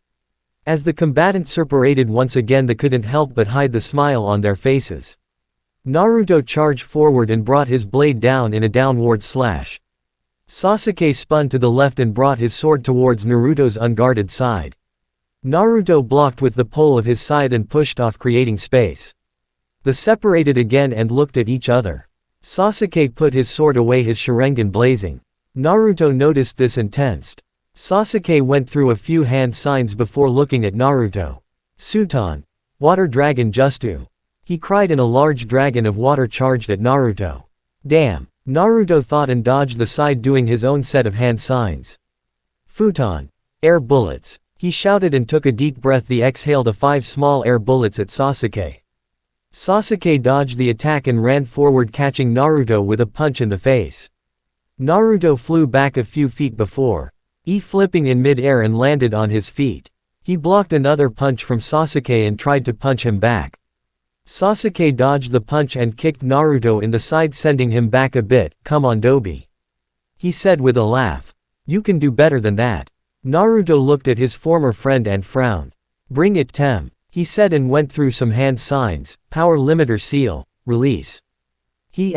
As the combatants separated once again, they couldn't help but hide the smile on their faces. Naruto charged forward and brought his blade down in a downward slash. Sasuke spun to the left and brought his sword towards Naruto's unguarded side. Naruto blocked with the pole of his scythe and pushed off, creating space. They separated again and looked at each other. Sasuke put his sword away, his Sharingan blazing. Naruto noticed this and tensed. Sasuke went through a few hand signs before looking at Naruto. Suton. Water dragon Justu. He cried and a large dragon of water charged at Naruto. Damn. Naruto thought and dodged the side doing his own set of hand signs. Futon. Air bullets. He shouted and took a deep breath. He exhaled 5 small air bullets at Sasuke. Sasuke dodged the attack and ran forward, catching Naruto with a punch in the face. Naruto flew back a few feet before flipping in mid-air and landed on his feet. He blocked another punch from Sasuke and tried to punch him back. Sasuke dodged the punch and kicked Naruto in the side, sending him back a bit. Come on, Dobi, he said with a laugh. You can do better than that. Naruto looked at his former friend and frowned. Bring it, Tem, he said and went through some hand signs. Power limiter seal, release. He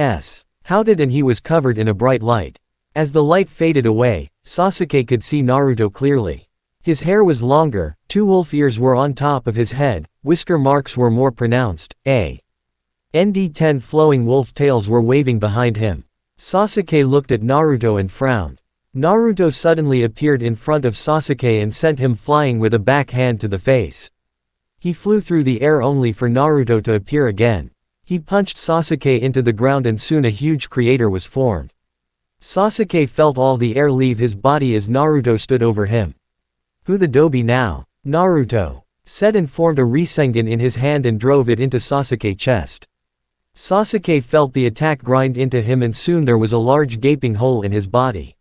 howded and he was covered in a bright light. As the light faded away, Sasuke could see Naruto clearly. His hair was longer, 2 wolf ears were on top of his head, whisker marks were more pronounced, and 10 flowing wolf tails were waving behind him. Sasuke looked at Naruto and frowned. Naruto suddenly appeared in front of Sasuke and sent him flying with a backhand to the face. He flew through the air only for Naruto to appear again. He punched Sasuke into the ground and soon a huge crater was formed. Sasuke felt all the air leave his body as Naruto stood over him. Who the Dobi now? Naruto said and formed a Rasengan in his hand and drove it into Sasuke's chest. Sasuke felt the attack grind into him and soon there was a large gaping hole in his body.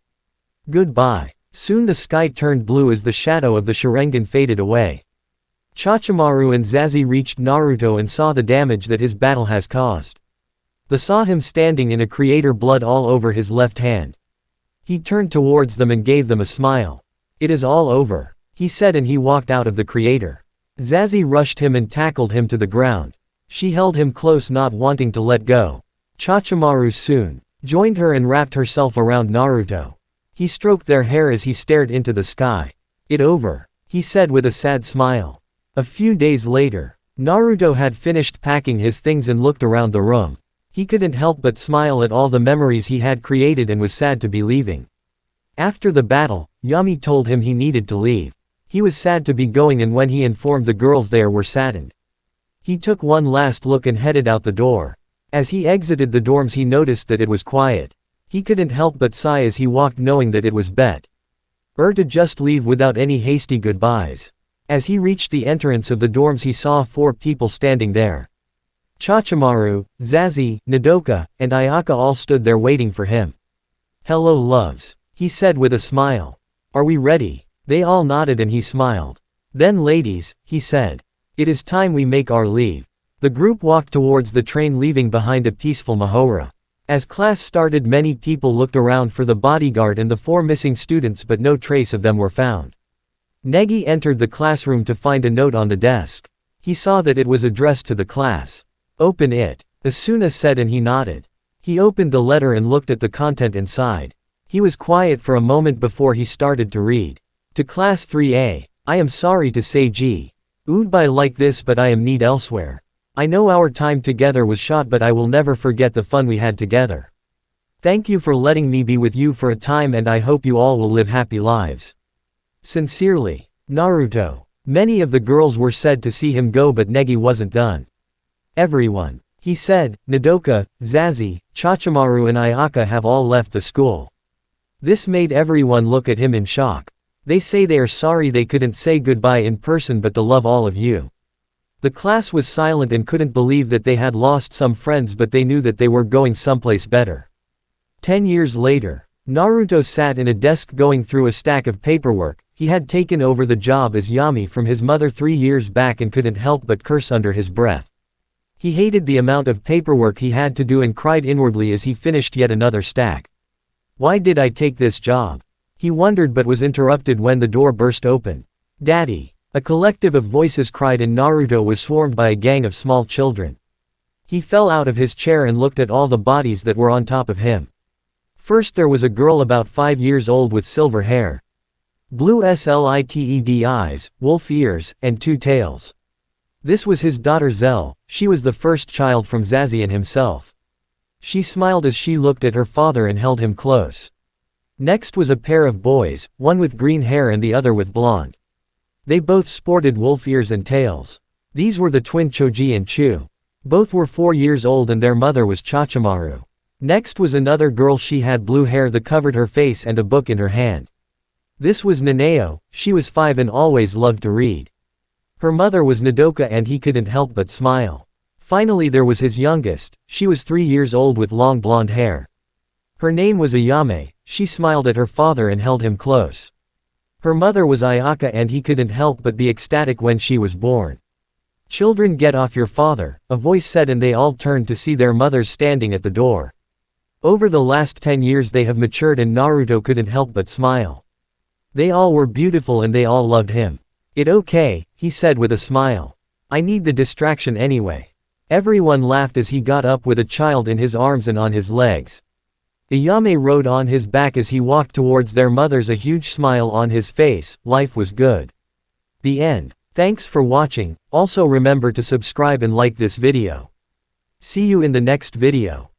Goodbye. Soon the sky turned blue as the shadow of the Sharingan faded away. Chachimaru and Zazie reached Naruto and saw the damage that his battle has caused. They saw him standing in a crater, blood all over his left hand. He turned towards them and gave them a smile. It is all over, he said and he walked out of the crater. Zazie rushed him and tackled him to the ground. She held him close, not wanting to let go. Chachimaru soon joined her and wrapped herself around Naruto. He stroked their hair as he stared into the sky. It over, he said with a sad smile. A few days later, Naruto had finished packing his things and looked around the room. He couldn't help but smile at all the memories he had created and was sad to be leaving. After the battle, Yami told him he needed to leave. He was sad to be going and when he informed the girls they were saddened. He took one last look and headed out the door. As he exited the dorms he noticed that it was quiet. He couldn't help but sigh as he walked knowing that it was better to just leave without any hasty goodbyes. As he reached the entrance of the dorms he saw 4 people standing there. Chachimaru, Zazie, Nodoka, and Ayaka all stood there waiting for him. Hello loves, he said with a smile. Are we ready? They all nodded and he smiled. Then ladies, he said. It is time we make our leave. The group walked towards the train leaving behind a peaceful Mahora. As class started many people looked around for the bodyguard and the 4 missing students but no trace of them were found. Negi entered the classroom to find a note on the desk. He saw that it was addressed to the class. Open it, Asuna said and he nodded. He opened the letter and looked at the content inside. He was quiet for a moment before he started to read. To Class 3A, I am sorry to say G. Would buy like this but I am need elsewhere. I know our time together was short but I will never forget the fun we had together. Thank you for letting me be with you for a time and I hope you all will live happy lives. Sincerely, Naruto. Many of the girls were sad to see him go but Negi wasn't done. Everyone, he said, Nodoka, Zazie, Chachimaru and Ayaka have all left the school. This made everyone look at him in shock. They say they are sorry they couldn't say goodbye in person but they love all of you. The class was silent and couldn't believe that they had lost some friends but they knew that they were going someplace better. 10 years later, Naruto sat in a desk going through a stack of paperwork. He had taken over the job as Yami from his mother 3 years back and couldn't help but curse under his breath. He hated the amount of paperwork he had to do and cried inwardly as he finished yet another stack. Why did I take this job? He wondered but was interrupted when the door burst open. Daddy! A collective of voices cried and Naruto was swarmed by a gang of small children. He fell out of his chair and looked at all the bodies that were on top of him. First there was a girl about 5 years old with silver hair. Blue slited eyes, wolf ears, and 2 tails. This was his daughter Zell. She was the first child from Zazie and himself. She smiled as she looked at her father and held him close. Next was a pair of boys, one with green hair and the other with blonde. They both sported wolf ears and tails. These were the twin Choji and Chu. Both were 4 years old and their mother was Chachamaru. Next was another girl, she had blue hair that covered her face and a book in her hand. This was Nanao, she was 5 and always loved to read. Her mother was Nodoka and he couldn't help but smile. Finally there was his youngest, she was 3 years old with long blonde hair. Her name was Ayame, she smiled at her father and held him close. Her mother was Ayaka and he couldn't help but be ecstatic when she was born. "Children, get off your father," a voice said, and they all turned to see their mothers standing at the door. Over the last 10 years they have matured and Naruto couldn't help but smile. They all were beautiful and they all loved him. "It okay," he said with a smile. "I need the distraction anyway." Everyone laughed as he got up with a child in his arms and on his legs. Ayame rode on his back as he walked towards their mothers, a huge smile on his face. Life was good. The end. Thanks for watching. Also remember to subscribe and like this video. See you in the next video.